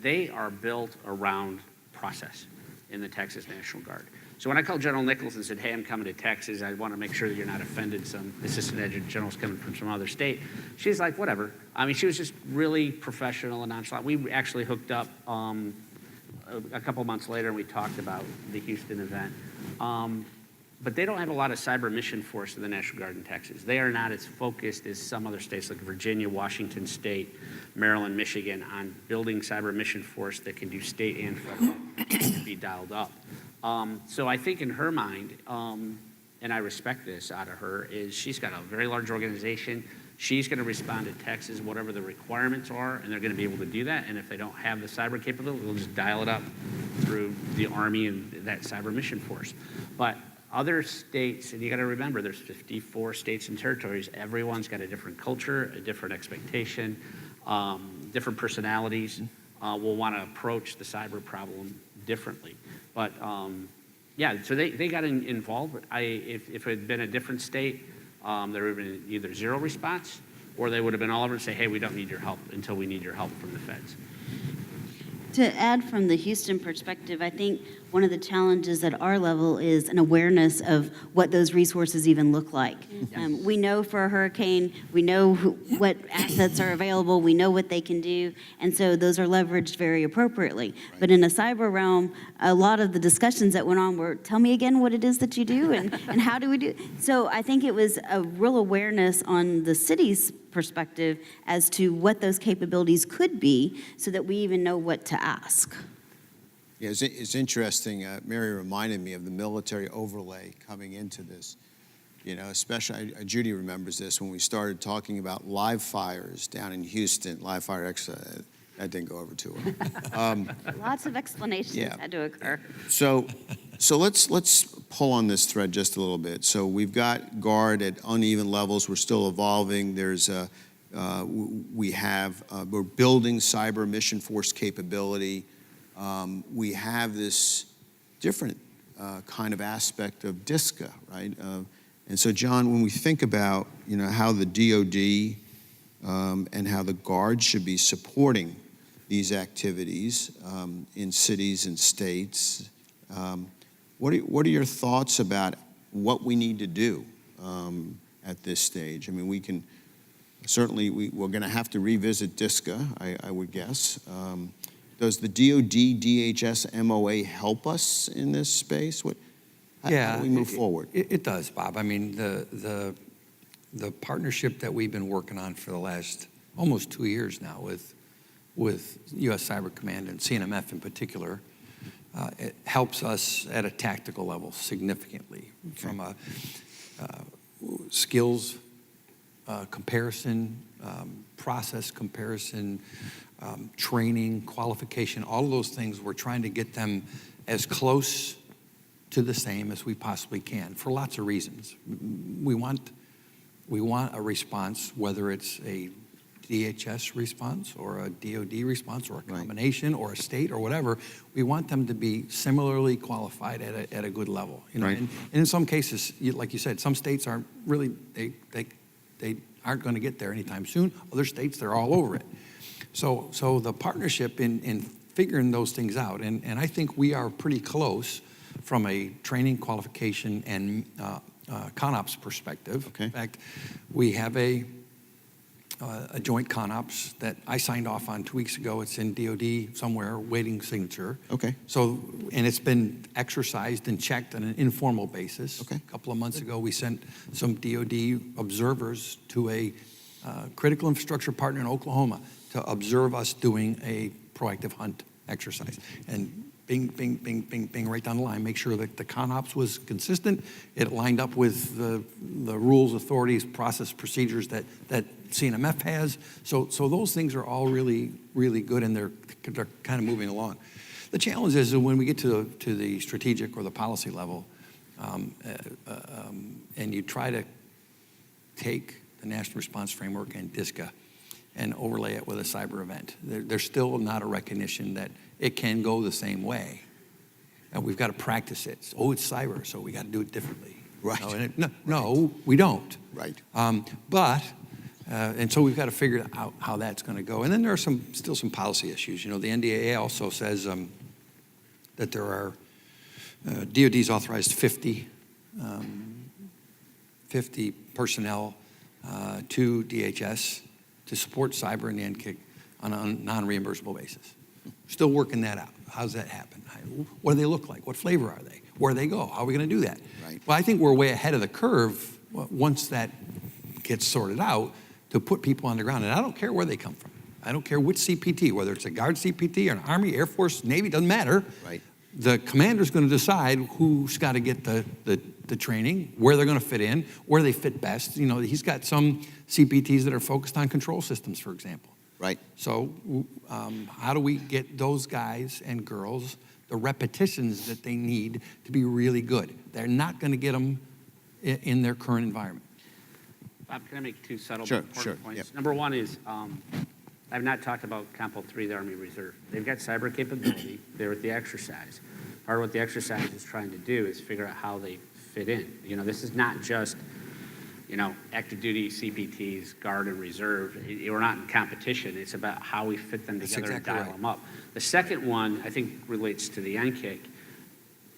They are built around process in the Texas National Guard. So when I called General Nichols and said, hey, I'm coming to Texas, I want to make sure that you're not offended, some assistant adjutant general's coming from some other state. She's like, whatever. I mean, she was just really professional and nonchalant. We actually hooked up a couple months later, and we talked about the Houston event. But they don't have a lot of cyber mission force in the National Guard in Texas. They are not as focused as some other states like Virginia, Washington State, Maryland, Michigan on building cyber mission force that can do state and federal and be dialed up. So I think in her mind, and I respect this out of her, is she's got a very large organization. She's going to respond to texts, whatever the requirements are, and they're going to be able to do that. And if they don't have the cyber capability, they'll just dial it up through the Army and that cyber mission force. But other states, and you got to remember, there's 54 states and territories. Everyone's got a different culture, a different expectation, different personalities. Will want to approach the cyber problem differently. But yeah, so they got involved. If it had been a different state, there would have been either zero response, or they would have been all over and say, hey, we don't need your help until we need your help from the feds. To add from the Houston perspective, I think one of the challenges at our level is an awareness of what those resources even look like. We know for a hurricane, we know what assets are available, we know what they can do, and so those are leveraged very appropriately. Right. But in a cyber realm, a lot of the discussions that went on were, tell me again what it is that you do and how do we do it? So I think it was a real awareness on the city's perspective as to what those capabilities could be so that we even know what to ask. Yeah, it's interesting. Mary reminded me of the military overlay coming into this. You know, especially, Judy remembers this when we started talking about live fires down in Houston, live fire X, that didn't go over too well. Lots of explanations had to occur. So let's pull on this thread just a little bit. So we've got guard at uneven levels. We're still evolving. There's we're building cyber mission force capability. We have this different kind of aspect of DISCA, right? And so, John, when we think about, you know, how the DoD and how the Guard should be supporting these activities in cities and states, what are your thoughts about what we need to do at this stage? I mean, we can certainly we're going to have to revisit DISCA, I would guess. Does the DoD DHS MOA help us in this space? How do we move forward? It does, Bob. I mean, the partnership that we've been working on for the last almost 2 years now with U.S. Cyber Command and CNMF in particular, it helps us at a tactical level significantly from a skills comparison, process comparison, training, qualification, all of those things. We're trying to get them as close to the same as we possibly can for lots of reasons. We want a response, whether it's a DHS response or a DoD response or a combination or a state or whatever. We want them to be similarly qualified at a good level. You know, and in some cases, like you said, some states aren't really they aren't going to get there anytime soon. Other states, they're all over it. So the partnership in figuring those things out, and I think we are pretty close from a training, qualification, and ConOps perspective. Okay. In fact, we have a joint ConOps that I signed off on 2 weeks ago. It's in DoD somewhere, waiting signature. Okay. So, and it's been exercised and checked on an informal basis. Okay. A couple of months ago, we sent some DoD observers to a critical infrastructure partner in Oklahoma to observe us doing a proactive hunt exercise. And bing, bing, bing, bing, bing, right down the line, make sure that the ConOps was consistent. It lined up with the rules, authorities, process, procedures that CNMF has. So those things are all really, really good, and they're kind of moving along. The challenge is that when we get to the strategic or the policy level, and you try to take the National Response Framework and DISCA and overlay it with a cyber event, there's still not a recognition that it can go the same way. And we've got to practice it. Oh, it's cyber, so we got to do it differently. Right. No, we don't. Right. And so we've got to figure out how that's going to go. And then there are still some policy issues. You know, the NDAA also says that there are, DOD's authorized 50 personnel to DHS to support cyber and the NKIC on a non-reimbursable basis. Still working that out. How does that happen? What do they look like? What flavor are they? Where do they go? How are we going to do that? Right. Well, I think we're way ahead of the curve once that gets sorted out to put people on the ground. And I don't care where they come from. I don't care which CPT, whether it's a Guard CPT or an Army, Air Force, Navy, doesn't matter. Right. The commander's going to decide who's got to get the the training, where they're going to fit in, where they fit best. You know, he's got some CPTs that are focused on control systems, for example. Right. So how do we get those guys and girls the repetitions that they need to be really good? They're not going to get them in their current environment. Bob, can I make two subtle Sure, important sure, points? yep. Number one is, I've not talked about Compo 3, the Army Reserve. They've got cyber capability. They're at the exercise. Part of what the exercise is trying to do is figure out how they fit in. You know, this is not just, you know, active duty CPTs, Guard and Reserve. We're not in competition. It's about how we fit them That's together exactly and dial right. them up. The second one, I think, relates to the NKIC.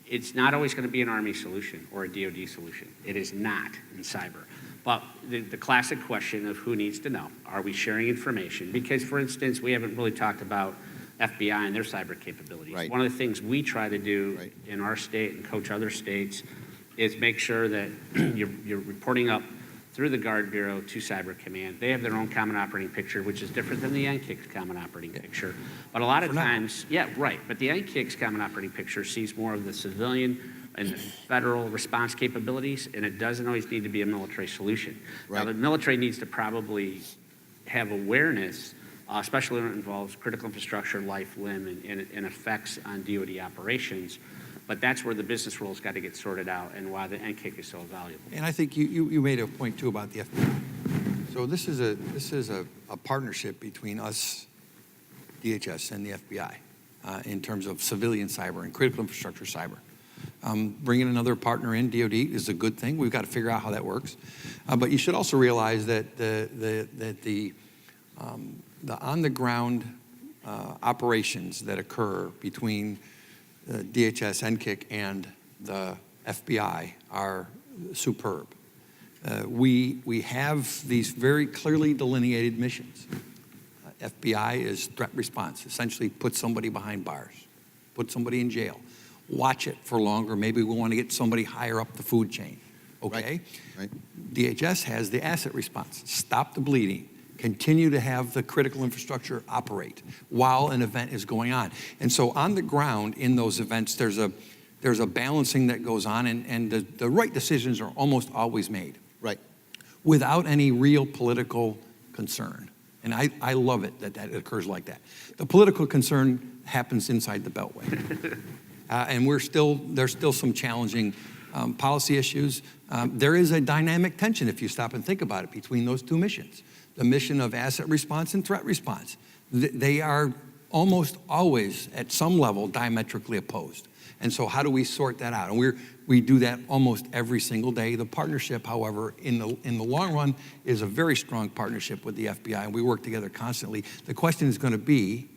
It's not always going to be an Army solution or a DoD solution. It is not in cyber. But the classic question of who needs to know, are we sharing information? Because, for instance, we haven't really talked about FBI and their cyber capabilities. Right. One of the things we try to do Right. in our state and coach other states is make sure that you're reporting up through the Guard Bureau to Cyber Command. They have their own common operating picture, which is different than the NKIC's common operating picture. But a lot of For now. times, yeah, right. But the NKIC's common operating picture sees more of the civilian and federal response capabilities, and it doesn't always need to be a military solution. Now, Right. the military needs to probably have awareness, especially when it involves critical infrastructure, life, limb, and effects on DoD operations. But that's where the business rules got to get sorted out and why the NKIC is so valuable. And I think you made a point too about the FBI. So this is a partnership between us, DHS, and the FBI in terms of civilian cyber and critical infrastructure cyber. Bringing another partner in, DoD, is a good thing. We've got to figure out how that works. But you should also realize that the on-the-ground operations that occur between DHS, NKIC, and the FBI are superb. We have these very clearly delineated missions. FBI is threat response, essentially put somebody behind bars, put somebody in jail, watch it for longer. Maybe we want to get somebody higher up the food chain, okay? Right. DHS has the asset response, stop the bleeding, continue to have the critical infrastructure operate while an event is going on. And so on the ground in those events, there's a balancing that goes on, and the right decisions are almost always made Right. without any real political concern. And I love it that it occurs like that. The political concern happens inside the Beltway. And there's still some challenging policy issues. There is a dynamic tension, if you stop and think about it, between those two missions. The mission of asset response and threat response. They are almost always, at some level, diametrically opposed. And so how do we sort that out? And we do that almost every single day. The partnership, however, in the long run, is a very strong partnership with the FBI, and we work together constantly. The question is going to be,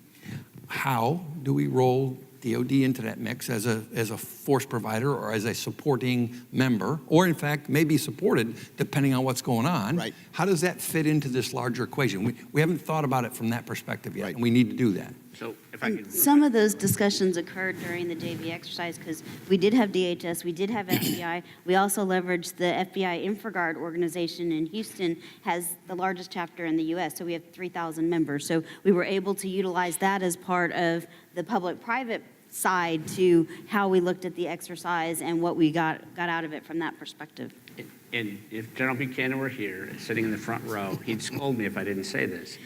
how do we roll DoD into that mix as a force provider or as a supporting member, or in fact, maybe supported depending on what's going on. Right. How does that fit into this larger equation? We haven't thought about it from that perspective yet, Right. and we need to do that. So if I could. Some of those discussions occurred during the JV exercise because we did have DHS, we did have FBI. We also leveraged the FBI InfraGuard organization in Houston, has the largest chapter in the U.S., so we have 3,000 members. So we were able to utilize that as part of the public-private side to how we looked at the exercise and what we got out of it from that perspective. And if General Buchanan were here, sitting in the front row, he'd scold me if I didn't say this.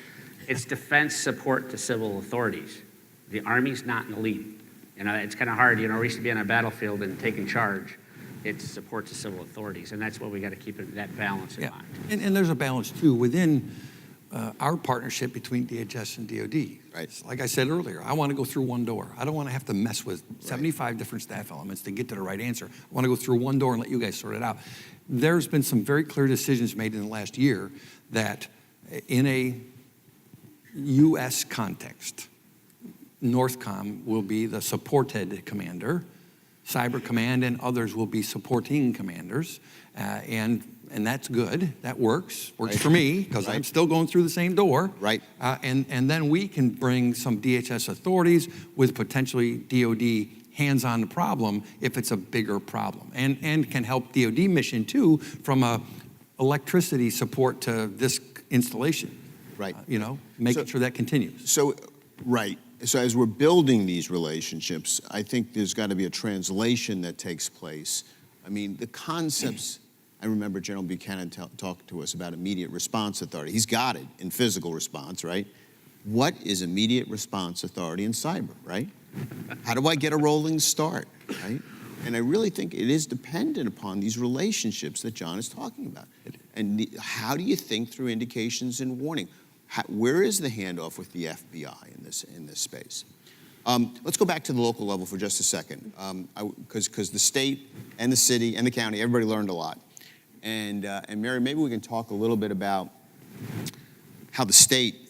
It's defense support to civil authorities. The Army's not in the lead. You know, it's kind of hard. You know, we used to be on a battlefield and taking charge. It's support to civil authorities, and that's what we got to keep that balance in Yeah, mind. and there's a balance too within our partnership between DHS and DoD. Right. Like I said earlier, I want to go through one door. I don't want to have to mess with 75 different staff elements to get to the right answer. I want to go through one door and let you guys sort it out. There's been some very clear decisions made in the last year that in a U.S. context, NORTHCOM will be the supported commander, Cyber Command and others will be supporting commanders, and that's good. That works Right. for me because I'm Right. still going through the same door. Right. And then we can bring some DHS authorities with potentially DoD hands on the problem if it's a bigger problem, and can help DoD mission too from a electricity support to this installation. Right. Making sure that continues. So, right. So as we're building these relationships, I think there's got to be a translation that takes place I mean, the concepts, I remember General Buchanan talked to us about immediate response authority. He's got it in physical response, right? What is immediate response authority in cyber, right? How do I get a rolling start, right? And I really think it is dependent upon these relationships that John is talking about. And how do you think through indications and warning? Where is the handoff with the FBI in this space? Let's go back to the local level for just a second, because the state and the city and the county, everybody learned a lot. And Mary, maybe we can talk a little bit about how the state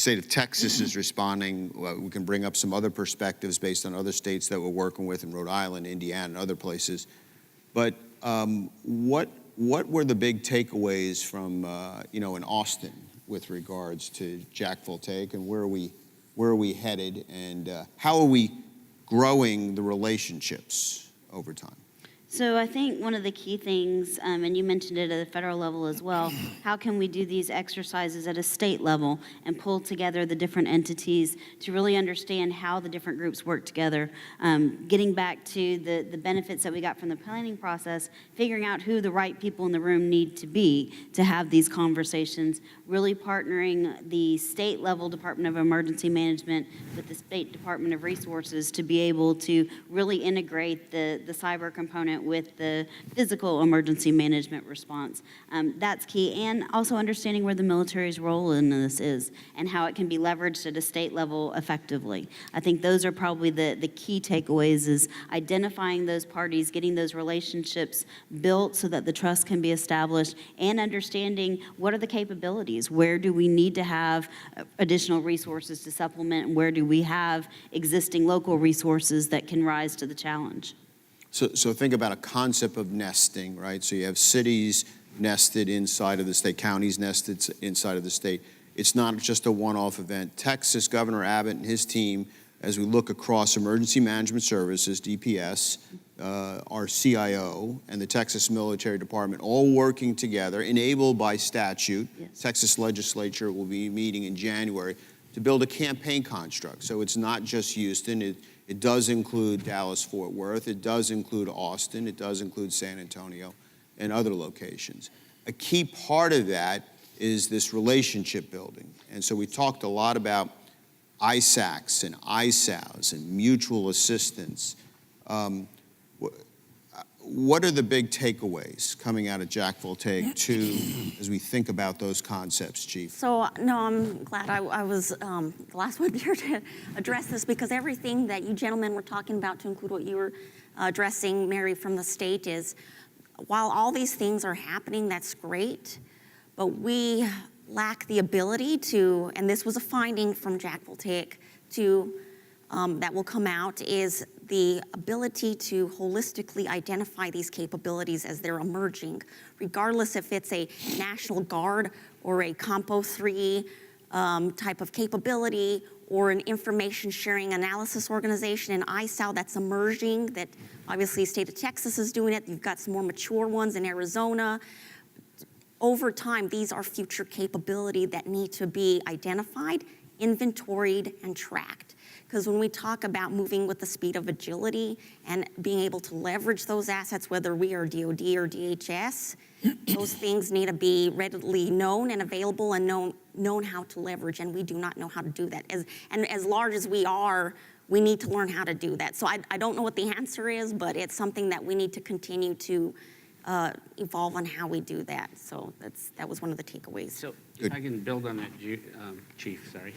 of Texas is responding. We can bring up some other perspectives based on other states that we're working with in Rhode Island, Indiana, and other places. But what were the big takeaways from in Austin with regards to Jack Voltaic, and where are we headed, and how are we growing the relationships over time? So I think one of the key things, and you mentioned it at the federal level as well, how can we do these exercises at a state level and pull together the different entities to really understand how the different groups work together? Getting back to the benefits that we got from the planning process, figuring out who the right people in the room need to be to have these conversations, really partnering the state level Department of Emergency Management with the State Department of Resources to be able to really integrate the cyber component with the physical emergency management response. That's key, and also understanding where the military's role in this is and how it can be leveraged at a state level effectively. I think those are probably the key takeaways, is identifying those parties, getting those relationships built so that the trust can be established, and understanding what are the capabilities, where do we need to have additional resources to supplement, and where do we have existing local resources that can rise to the challenge. So think about a concept of nesting, right? So you have cities nested inside of the state, counties nested inside of the state. It's not just a one-off event. Texas, Governor Abbott and his team, as we look across Emergency Management Services, DPS, our CIO, and the Texas Military Department, all working together, enabled by statute. Yes. Texas legislature will be meeting in January to build a campaign construct. So it's not just Houston. It does include Dallas-Fort Worth. It does include Austin. It does include San Antonio and other locations. A key part of that is this relationship building. And so we talked a lot about ISACs and ISAOs and mutual assistance. What are the big takeaways coming out of Jack Voltaic 2 as we think about those concepts, Chief? So, no, I'm glad I was the last one here to address this, because everything that you gentlemen were talking about, to include what you were addressing, Mary, from the state, is while all these things are happening, that's great, but we lack the ability to, and this was a finding from Jack Voltaic 2 that will come out, is the ability to holistically identify these capabilities as they're emerging, regardless if it's a National Guard or a Compo 3 type of capability, or an information sharing analysis organization in ISAO that's emerging, that obviously the state of Texas is doing it. You've got some more mature ones in Arizona. Over time, these are future capability that need to be identified, inventoried, and tracked. Because when we talk about moving with the speed of agility and being able to leverage those assets, whether we are DOD or DHS, those things need to be readily known and available, and known how to leverage, and we do not know how to do that. As large as we are, we need to learn how to do that. So I don't know what the answer is, but it's something that we need to continue to evolve on how we do that. So that was one of the takeaways. So if I can build on that, Chief, sorry.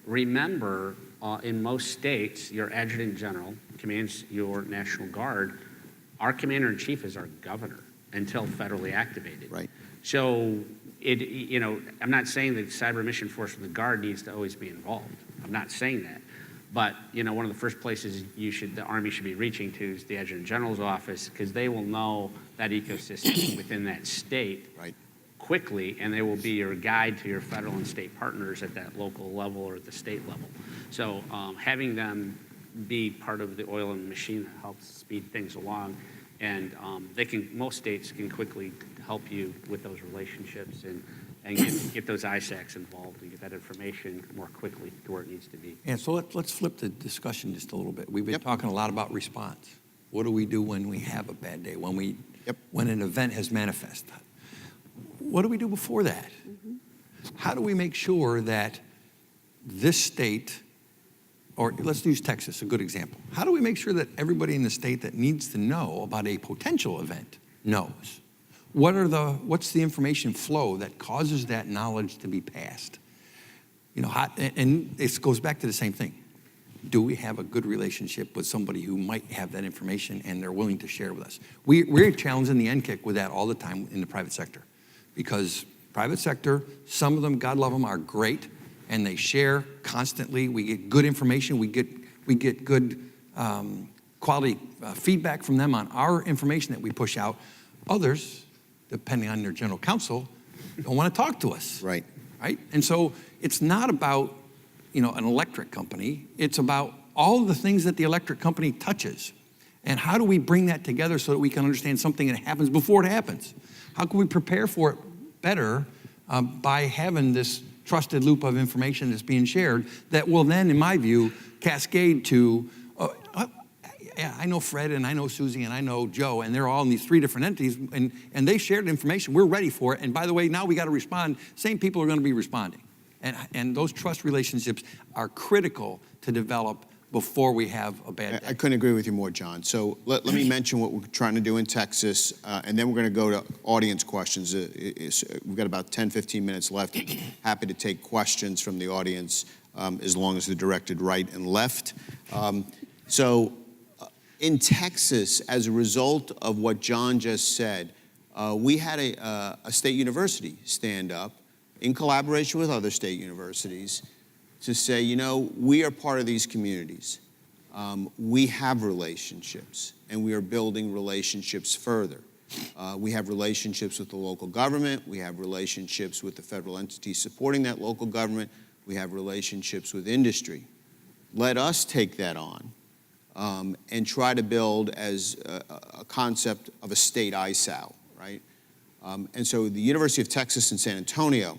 Remember, in most states, your adjutant general commands your National Guard. Our commander-in-chief is our governor until federally activated. Right. So, I'm not saying that cyber mission force for the Guard needs to always be involved. I'm not saying that. But, one of the first places the Army should be reaching to is the adjutant general's office, because they will know that ecosystem within that state. Right. Quickly, and they will be your guide to your federal and state partners at that local level or at the state level. So having them be part of the oil in the machine that helps speed things along, and most states can quickly help you with those relationships and get those ISACs involved and get that information more quickly to where it needs to be. And so let's flip the discussion just a little bit. We've been talking a lot about response. What do we do when we have a bad day, when an event has manifested? What do we do before that? How do we make sure that this state, or let's use Texas, a good example. How do we make sure that everybody in the state that needs to know about a potential event knows? What's the information flow that causes that knowledge to be passed? And it goes back to the same thing. Do we have a good relationship with somebody who might have that information and they're willing to share with us? We're challenging the NCIC with that all the time in the private sector, because private sector, some of them, God love them, are great, and they share constantly. We get good information. We get good quality feedback from them on our information that we push out. Others, depending on their general counsel, don't want to talk to us. Right. Right? And so it's not about, an electric company. It's about all the things that the electric company touches. And how do we bring that together so that we can understand something that happens before it happens? How can we prepare for it better by having this trusted loop of information that's being shared that will then, in my view, cascade to, yeah, I know Fred and I know Susie and I know Joe, and they're all in these 3 different entities, and they shared information. We're ready for it. And by the way, now we got to respond. Same people are going to be responding. And those trust relationships are critical to develop before we have a bad day. I couldn't agree with you more, John. So let me mention what we're trying to do in Texas, and then we're going to go to audience questions. We've got about 10, 15 minutes left. Happy to take questions from the audience as long as they're directed right and left. In Texas, as a result of what John just said, we had a state university stand up in collaboration with other state universities to say, we are part of these communities. We have relationships, and we are building relationships further. We have relationships with the local government. We have relationships with the federal entities supporting that local government. We have relationships with industry. Let us take that on and try to build as a concept of a state ISAL, right? And so the University of Texas in San Antonio,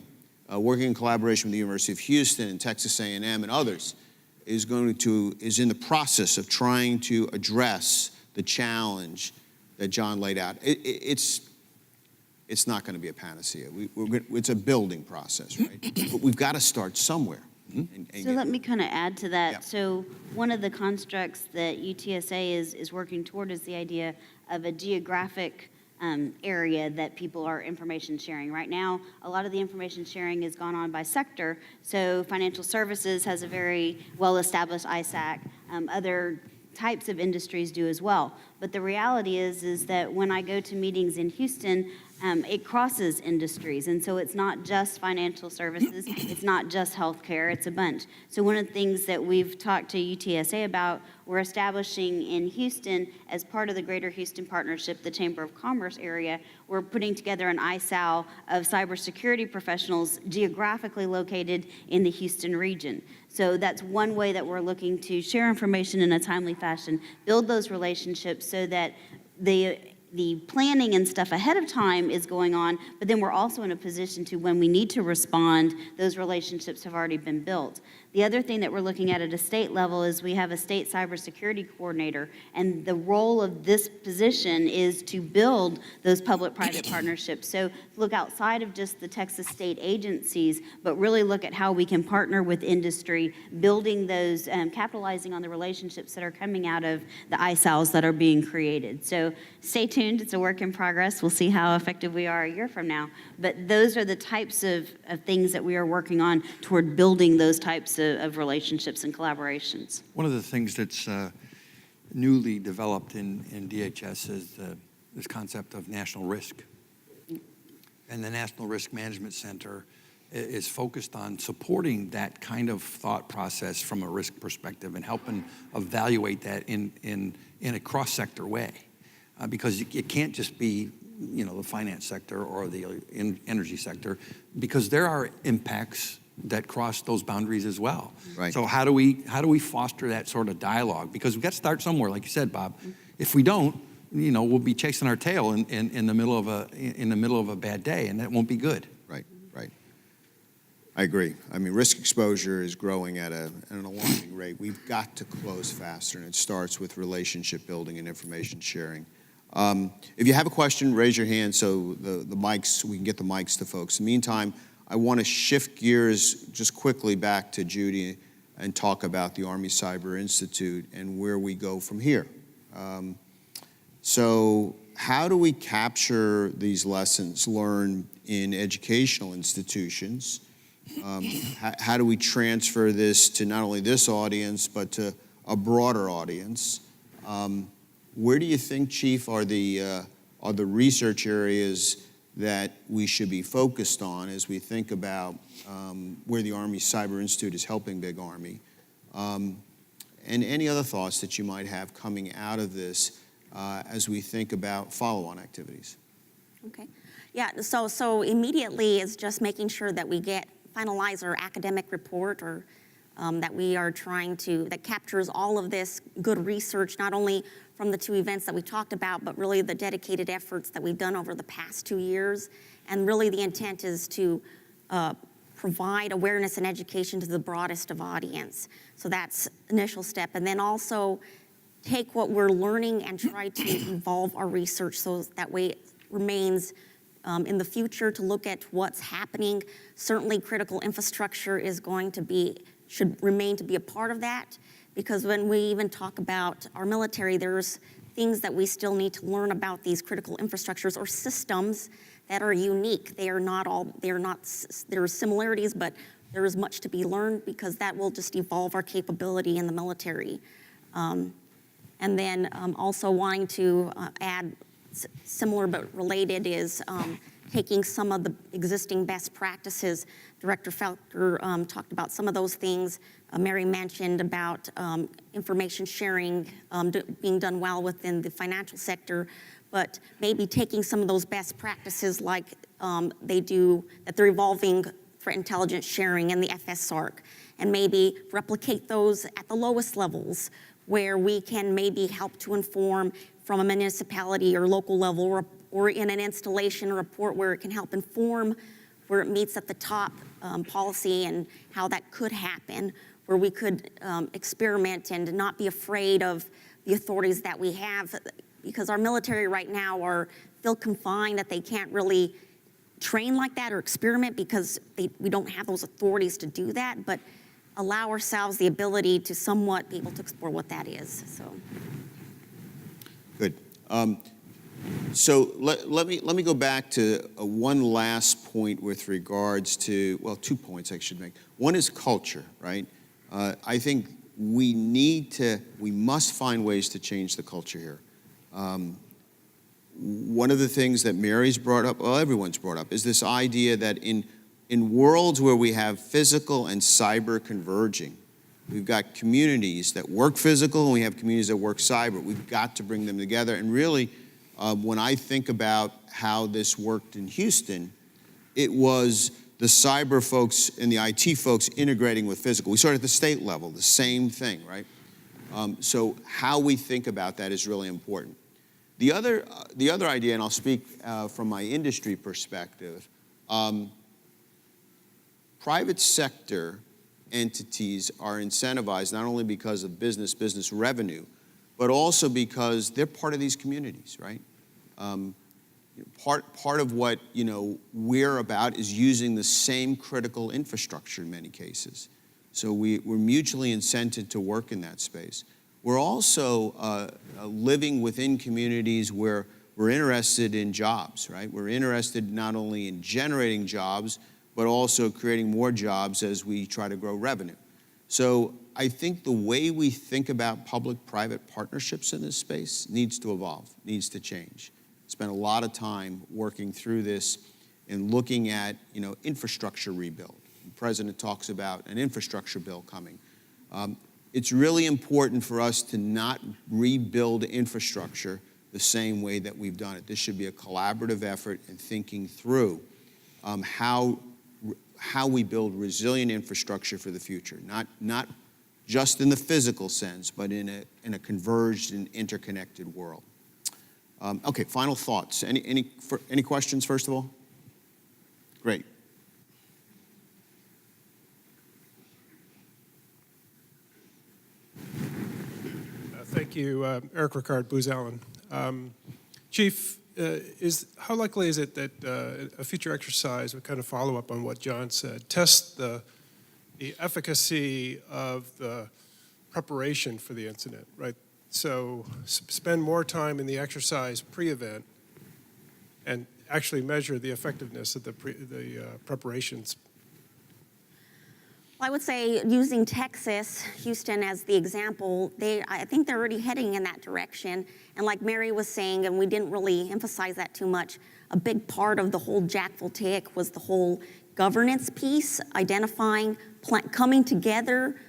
working in collaboration with the University of Houston and Texas A&M and others, is in the process of trying to address the challenge that John laid out. It's not going to be a panacea. It's a building process, right? But we've got to start somewhere. So let me kind of add to that. Yeah. So one of the constructs that UTSA is working toward is the idea of a geographic area that people are information sharing. Right now, a lot of the information sharing is gone on by sector. So financial services has a very well-established ISAC. Other types of industries do as well. But the reality is that when I go to meetings in Houston, it crosses industries. And so it's not just financial services, it's not just healthcare, it's a bunch. So one of the things that we've talked to UTSA about, we're establishing in Houston as part of the Greater Houston Partnership, the Chamber of Commerce area, we're putting together an ISAL of cybersecurity professionals geographically located in the Houston region. So that's one way that we're looking to share information in a timely fashion, build those relationships so that the planning and stuff ahead of time is going on, but then we're also in a position to, when we need to respond, those relationships have already been built. The other thing that we're looking at a state level is we have a state cybersecurity coordinator, and the role of this position is to build those public-private partnerships. So look outside of just the Texas state agencies, but really look at how we can partner with industry, building those, capitalizing on the relationships that are coming out of the ISALs that are being created. So stay tuned, it's a work in progress. We'll see how effective we are a year from now. But those are the types of things that we are working on toward building those types of relationships and collaborations. One of the things that's newly developed in DHS is this concept of national risk. And the National Risk Management Center is focused on supporting that kind of thought process from a risk perspective and helping evaluate that in a cross-sector way. Because it can't just be, the finance sector or the energy sector, because there are impacts that cross those boundaries as well. Right. So how do we foster that sort of dialogue? Because we've got to start somewhere, like you said, Bob. If we don't, we'll be chasing our tail in the middle of a bad day, and that won't be good. Right. I agree. I mean, risk exposure is growing at an alarming rate. We've got to close faster, and it starts with relationship building and information sharing. If you have a question, raise your hand so the mics, we can get the mics to folks. In the meantime, I want to shift gears just quickly back to Judy and talk about the Army Cyber Institute and where we go from here. So how do we capture these lessons learned in educational institutions? How do we transfer this to not only this audience, but to a broader audience? Where do you think, Chief, are the research areas that we should be focused on as we think about where the Army Cyber Institute is helping Big Army? And any other thoughts that you might have coming out of this as we think about follow-on activities? Okay. Yeah, so immediately is just making sure that we finalize our academic report, or that we are trying to, that captures all of this good research, not only from the two events that we talked about, but really the dedicated efforts that we've done over the past 2 years. And really the intent is to provide awareness and education to the broadest of audience. So that's initial step. And then also take what we're learning and try to evolve our research so that way it remains in the future to look at what's happening. Certainly critical infrastructure should remain to be a part of that, because when we even talk about our military, there's things that we still need to learn about these critical infrastructures or systems that are unique. There are similarities, but there is much to be learned, because that will just evolve our capability in the military. And then also wanting to add similar but related is taking some of the existing best practices. Director Felker talked about some of those things. Mary mentioned about information sharing being done well within the financial sector, but maybe taking some of those best practices like they're evolving threat intelligence sharing and the FSARC, and maybe replicate those at the lowest levels where we can maybe help to inform from a municipality or local level, or in an installation report where it can help inform where it meets at the top policy and how that could happen, where we could experiment and not be afraid of the authorities that we have, because our military right now feel confined that they can't really train like that or experiment because we don't have those authorities to do that, but allow ourselves the ability to somewhat be able to explore what that is. So. Good. So let me go back to one last point with regards to, well, 2 points I should make. One is culture, right? I think we must find ways to change the culture here. One of the things that Mary's brought up, well, everyone's brought up, is this idea that in worlds where we have physical and cyber converging, we've got communities that work physical and we have communities that work cyber. We've got to bring them together. And really, when I think about how this worked in Houston, it was the cyber folks and the IT folks integrating with physical. We started at the state level, the same thing, right? So how we think about that is really important. The other idea, and I'll speak from my industry perspective, private sector entities are incentivized not only because of business revenue, but also because they're part of these communities, right? Part of what we're about is using the same critical infrastructure in many cases. So we're mutually incented to work in that space. We're also living within communities where we're interested in jobs, right? We're interested not only in generating jobs, but also creating more jobs as we try to grow revenue. So I think the way we think about public-private partnerships in this space needs to evolve, needs to change. Spent a lot of time working through this and looking at, infrastructure rebuild. The President talks about an infrastructure bill coming. It's really important for us to not rebuild infrastructure the same way that we've done it. This should be a collaborative effort in thinking through how we build resilient infrastructure for the future, not just in the physical sense, but in a converged and interconnected world. Okay, final thoughts. Any questions, first of all? Great. Thank you. Eric Ricard, Booz Allen. Chief, how likely is it that a future exercise would kind of follow up on what John said, test the efficacy of the preparation for the incident, right? So spend more time in the exercise pre-event and actually measure the effectiveness of the preparations. Well, I would say using Texas, Houston as the example, I think they're already heading in that direction. And like Mary was saying, and we didn't really emphasize that too much, a big part of the whole Jack Voltaic was the whole governance piece, identifying, coming together,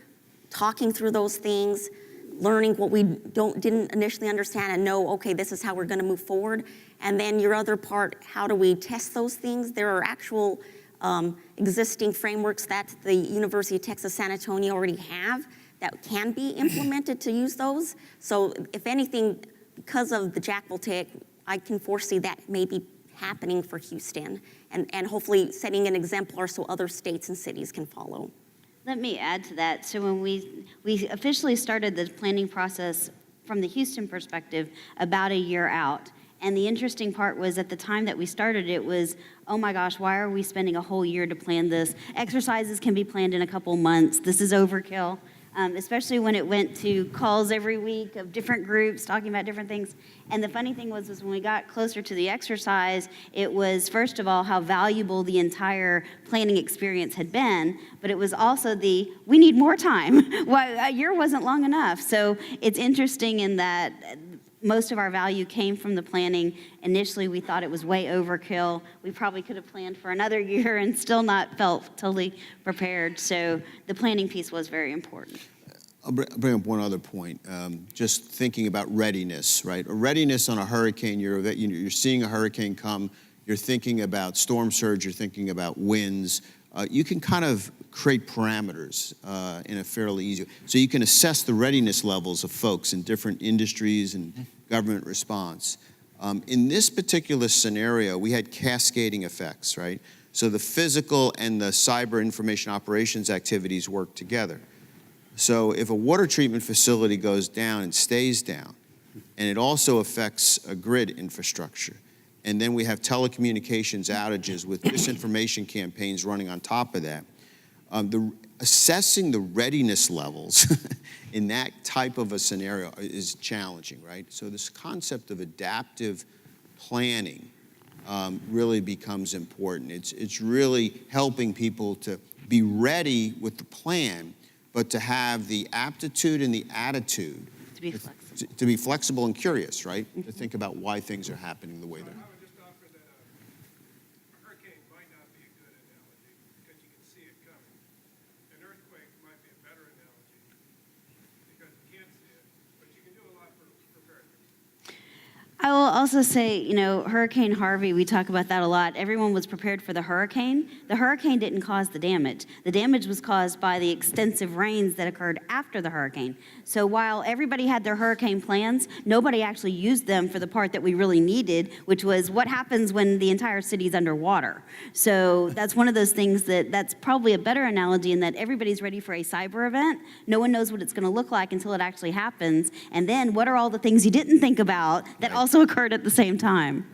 talking through those things, learning what we didn't initially understand and know, okay, this is how we're gonna move forward. And then your other part, how do we test those things? There are actual existing frameworks that the University of Texas San Antonio already have that can be implemented to use those. So if anything, because of the Jack Voltaic, I can foresee that maybe happening for Houston and hopefully setting an exemplar so other states and cities can follow. Let me add to that. So when we officially started the planning process from the Houston perspective about a year out. And the interesting part was at the time that we started, it was, oh my gosh, why are we spending a whole year to plan this? Exercises can be planned in a couple months. This is overkill, especially when it went to calls every week of different groups talking about different things. And the funny thing was when we got closer to the exercise, it was, first of all, how valuable the entire planning experience had been, but it was also we need more time. Well, a year wasn't long enough. So it's interesting in that most of our value came from the planning. Initially, we thought it was way overkill. We probably could have planned for another year and still not felt totally prepared. So the planning piece was very important. I'll bring up one other point. Just thinking about readiness, right? A readiness on a hurricane, you're seeing a hurricane come, you're thinking about storm surge, you're thinking about winds. You can kind of create parameters in a fairly easy way. So you can assess the readiness levels of folks in different industries and government response. In this particular scenario, we had cascading effects, right? So the physical and the cyber information operations activities work together. So if a water treatment facility goes down and stays down, and it also affects a grid infrastructure, and then we have telecommunications outages with disinformation campaigns running on top of that. Assessing the readiness levels in that type of a scenario is challenging, right? So this concept of adaptive planning really becomes important. It's really helping people to be ready with the plan, but to have the aptitude and the attitude to be flexible and curious, right? Mm-hmm. To think about why things are happening the way they're. I would just offer that a hurricane might not be a good analogy because you can see it coming. An earthquake might be a better analogy because you can't see it, but you can do a lot for preparedness. I will also say, Hurricane Harvey, we talk about that a lot. Everyone was prepared for the hurricane. The hurricane didn't cause the damage. The damage was caused by the extensive rains that occurred after the hurricane. So while everybody had their hurricane plans, nobody actually used them for the part that we really needed, which was what happens when the entire city's underwater. So that's one of those things that's probably a better analogy in that everybody's ready for a cyber event. No one knows what it's going to look like until it actually happens. And then what are all the things you didn't think about that also occurred at the same time?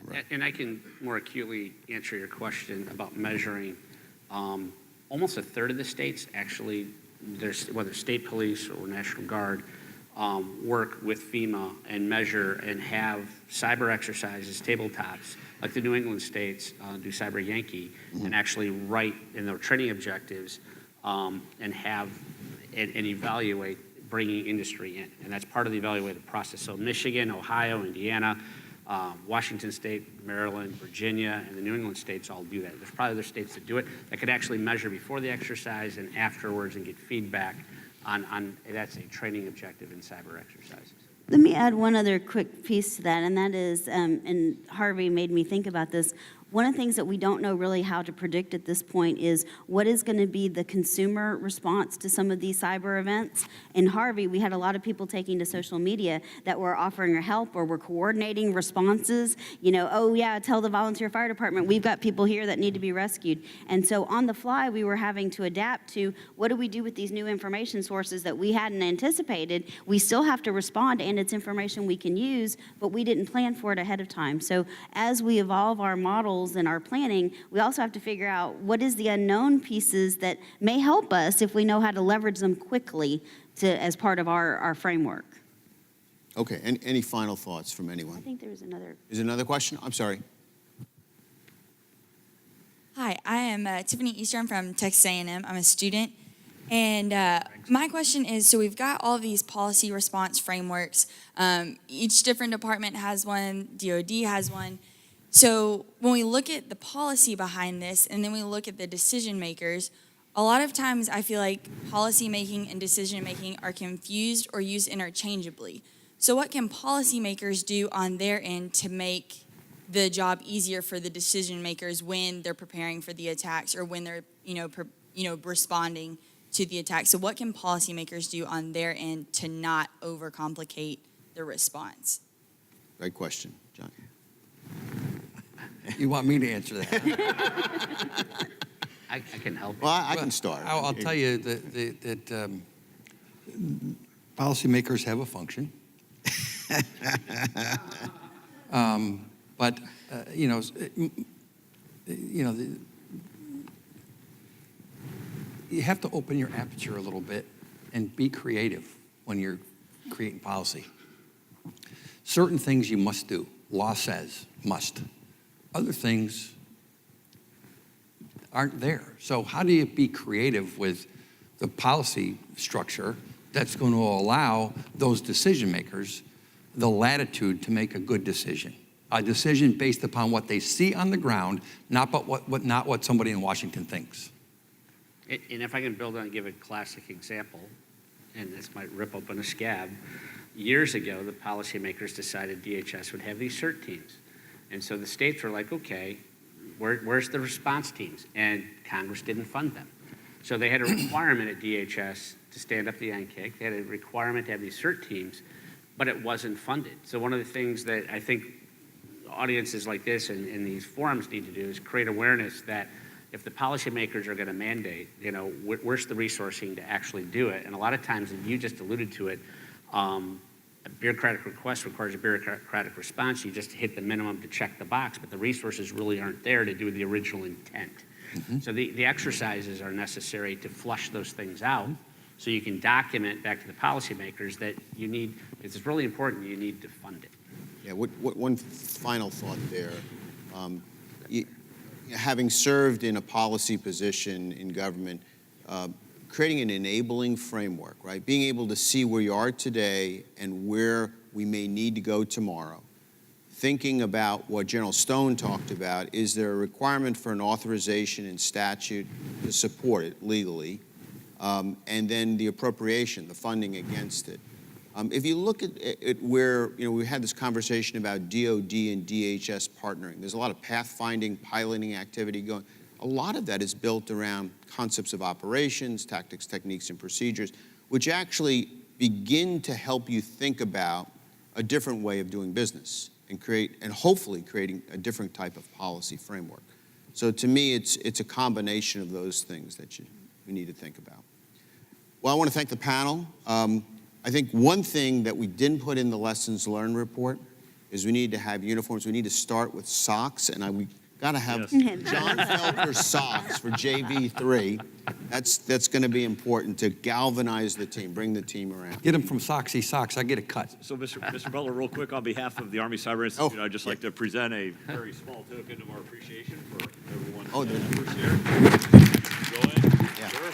Right. And I can more acutely answer your question about measuring. Almost a third of the states actually, whether state police or National Guard, work with FEMA and measure and have cyber exercises, tabletops, like the New England states do Cyber Yankee, and actually write in their training objectives and have and evaluate bringing industry in. And that's part of the evaluative process. So Michigan, Ohio, Indiana, Washington State, Maryland, Virginia, and the New England states all do that. There's probably other states that do it that could actually measure before the exercise and afterwards and get feedback on that's a training objective in cyber exercises. Let me add one other quick piece to that, and that is, and Harvey made me think about this, One of the things that we don't know really how to predict at this point is what is going to be the consumer response to some of these cyber events. In Harvey, we had a lot of people taking to social media that were offering help or were coordinating responses. You know, oh yeah, tell the volunteer fire department, we've got people here that need to be rescued. And so on the fly, we were having to adapt to what do we do with these new information sources that we hadn't anticipated. We still have to respond, and it's information we can use, but we didn't plan for it ahead of time. So as we evolve our models and our planning, we also have to figure out what is the unknown pieces that may help us if we know how to leverage them quickly as part of our framework. Okay, and any final thoughts from I anyone? think there was another. Is there another question? I'm sorry. Hi, I am Tiffany Eastern from Texas A&M. I'm a student. And my question is, so we've got all these policy response frameworks. Each different department has one, DOD has one. So when we look at the policy behind this and then we look at the decision makers, a lot of times I feel like policy making and decision making are confused or used interchangeably. So what can policymakers do on their end to make the job easier for the decision makers when they're preparing for the attacks or when they're responding to the attack? So what can policymakers do on their end to not overcomplicate the response? Great question, John. You want me to answer that? I can help. Well, I can start. I'll tell you that policymakers have a function. But you have to open your aperture a little bit and be creative when you're creating policy. Certain things you must do. Law says must. Other things aren't there. So how do you be creative with the policy structure that's going to allow those decision makers the latitude to make a good decision? A decision based upon what they see on the ground, not what somebody in Washington thinks. And if I can build on and give a classic example, and this might rip open a scab, years ago, the policymakers decided DHS would have these CERT teams. And so the states were like, okay, where's the response teams? And Congress didn't fund them. So they had a requirement at DHS to stand up the NCIC. They had a requirement to have these CERT teams, but it wasn't funded. So one of the things that I think audiences like this and these forums need to do is create awareness that if the policymakers are going to mandate, where's the resourcing to actually do it? And a lot of times, and you just alluded to it, a bureaucratic request requires a bureaucratic response. You just hit the minimum to check the box, but the resources really aren't there to do the original intent. Mm-hmm. So the exercises are necessary to flush those things out so you can document back to the policymakers that you need, it's really important, you need to fund it. Yeah, one final thought there. Having served in a policy position in government, creating an enabling framework, right? Being able to see where you are today and where we may need to go tomorrow. Thinking about what General Stone talked about, is there a requirement for an authorization in statute to support it legally? And then the appropriation, the funding against it. If you look at where, we had this conversation about DOD and DHS partnering. There's a lot of pathfinding, piloting activity going. A lot of that is built around concepts of operations, tactics, techniques, and procedures, which actually begin to help you think about a different way of doing business and hopefully creating a different type of policy framework. So to me, it's a combination of those things that we need to think about. Well, I want to thank the panel. I think one thing that we didn't put in the lessons learned report is we need to have uniforms. We need to start with socks, and we got to have John Felker socks for JV3. That's going to be important to galvanize the team, bring the team around. Get them from Soxy Socks. I get a cut. So, Mr. Butler, real quick, on behalf of the Army Cyber Institute, I'd just like to present a very small token of our appreciation for everyone's efforts here. Go ahead. Yeah. Sure.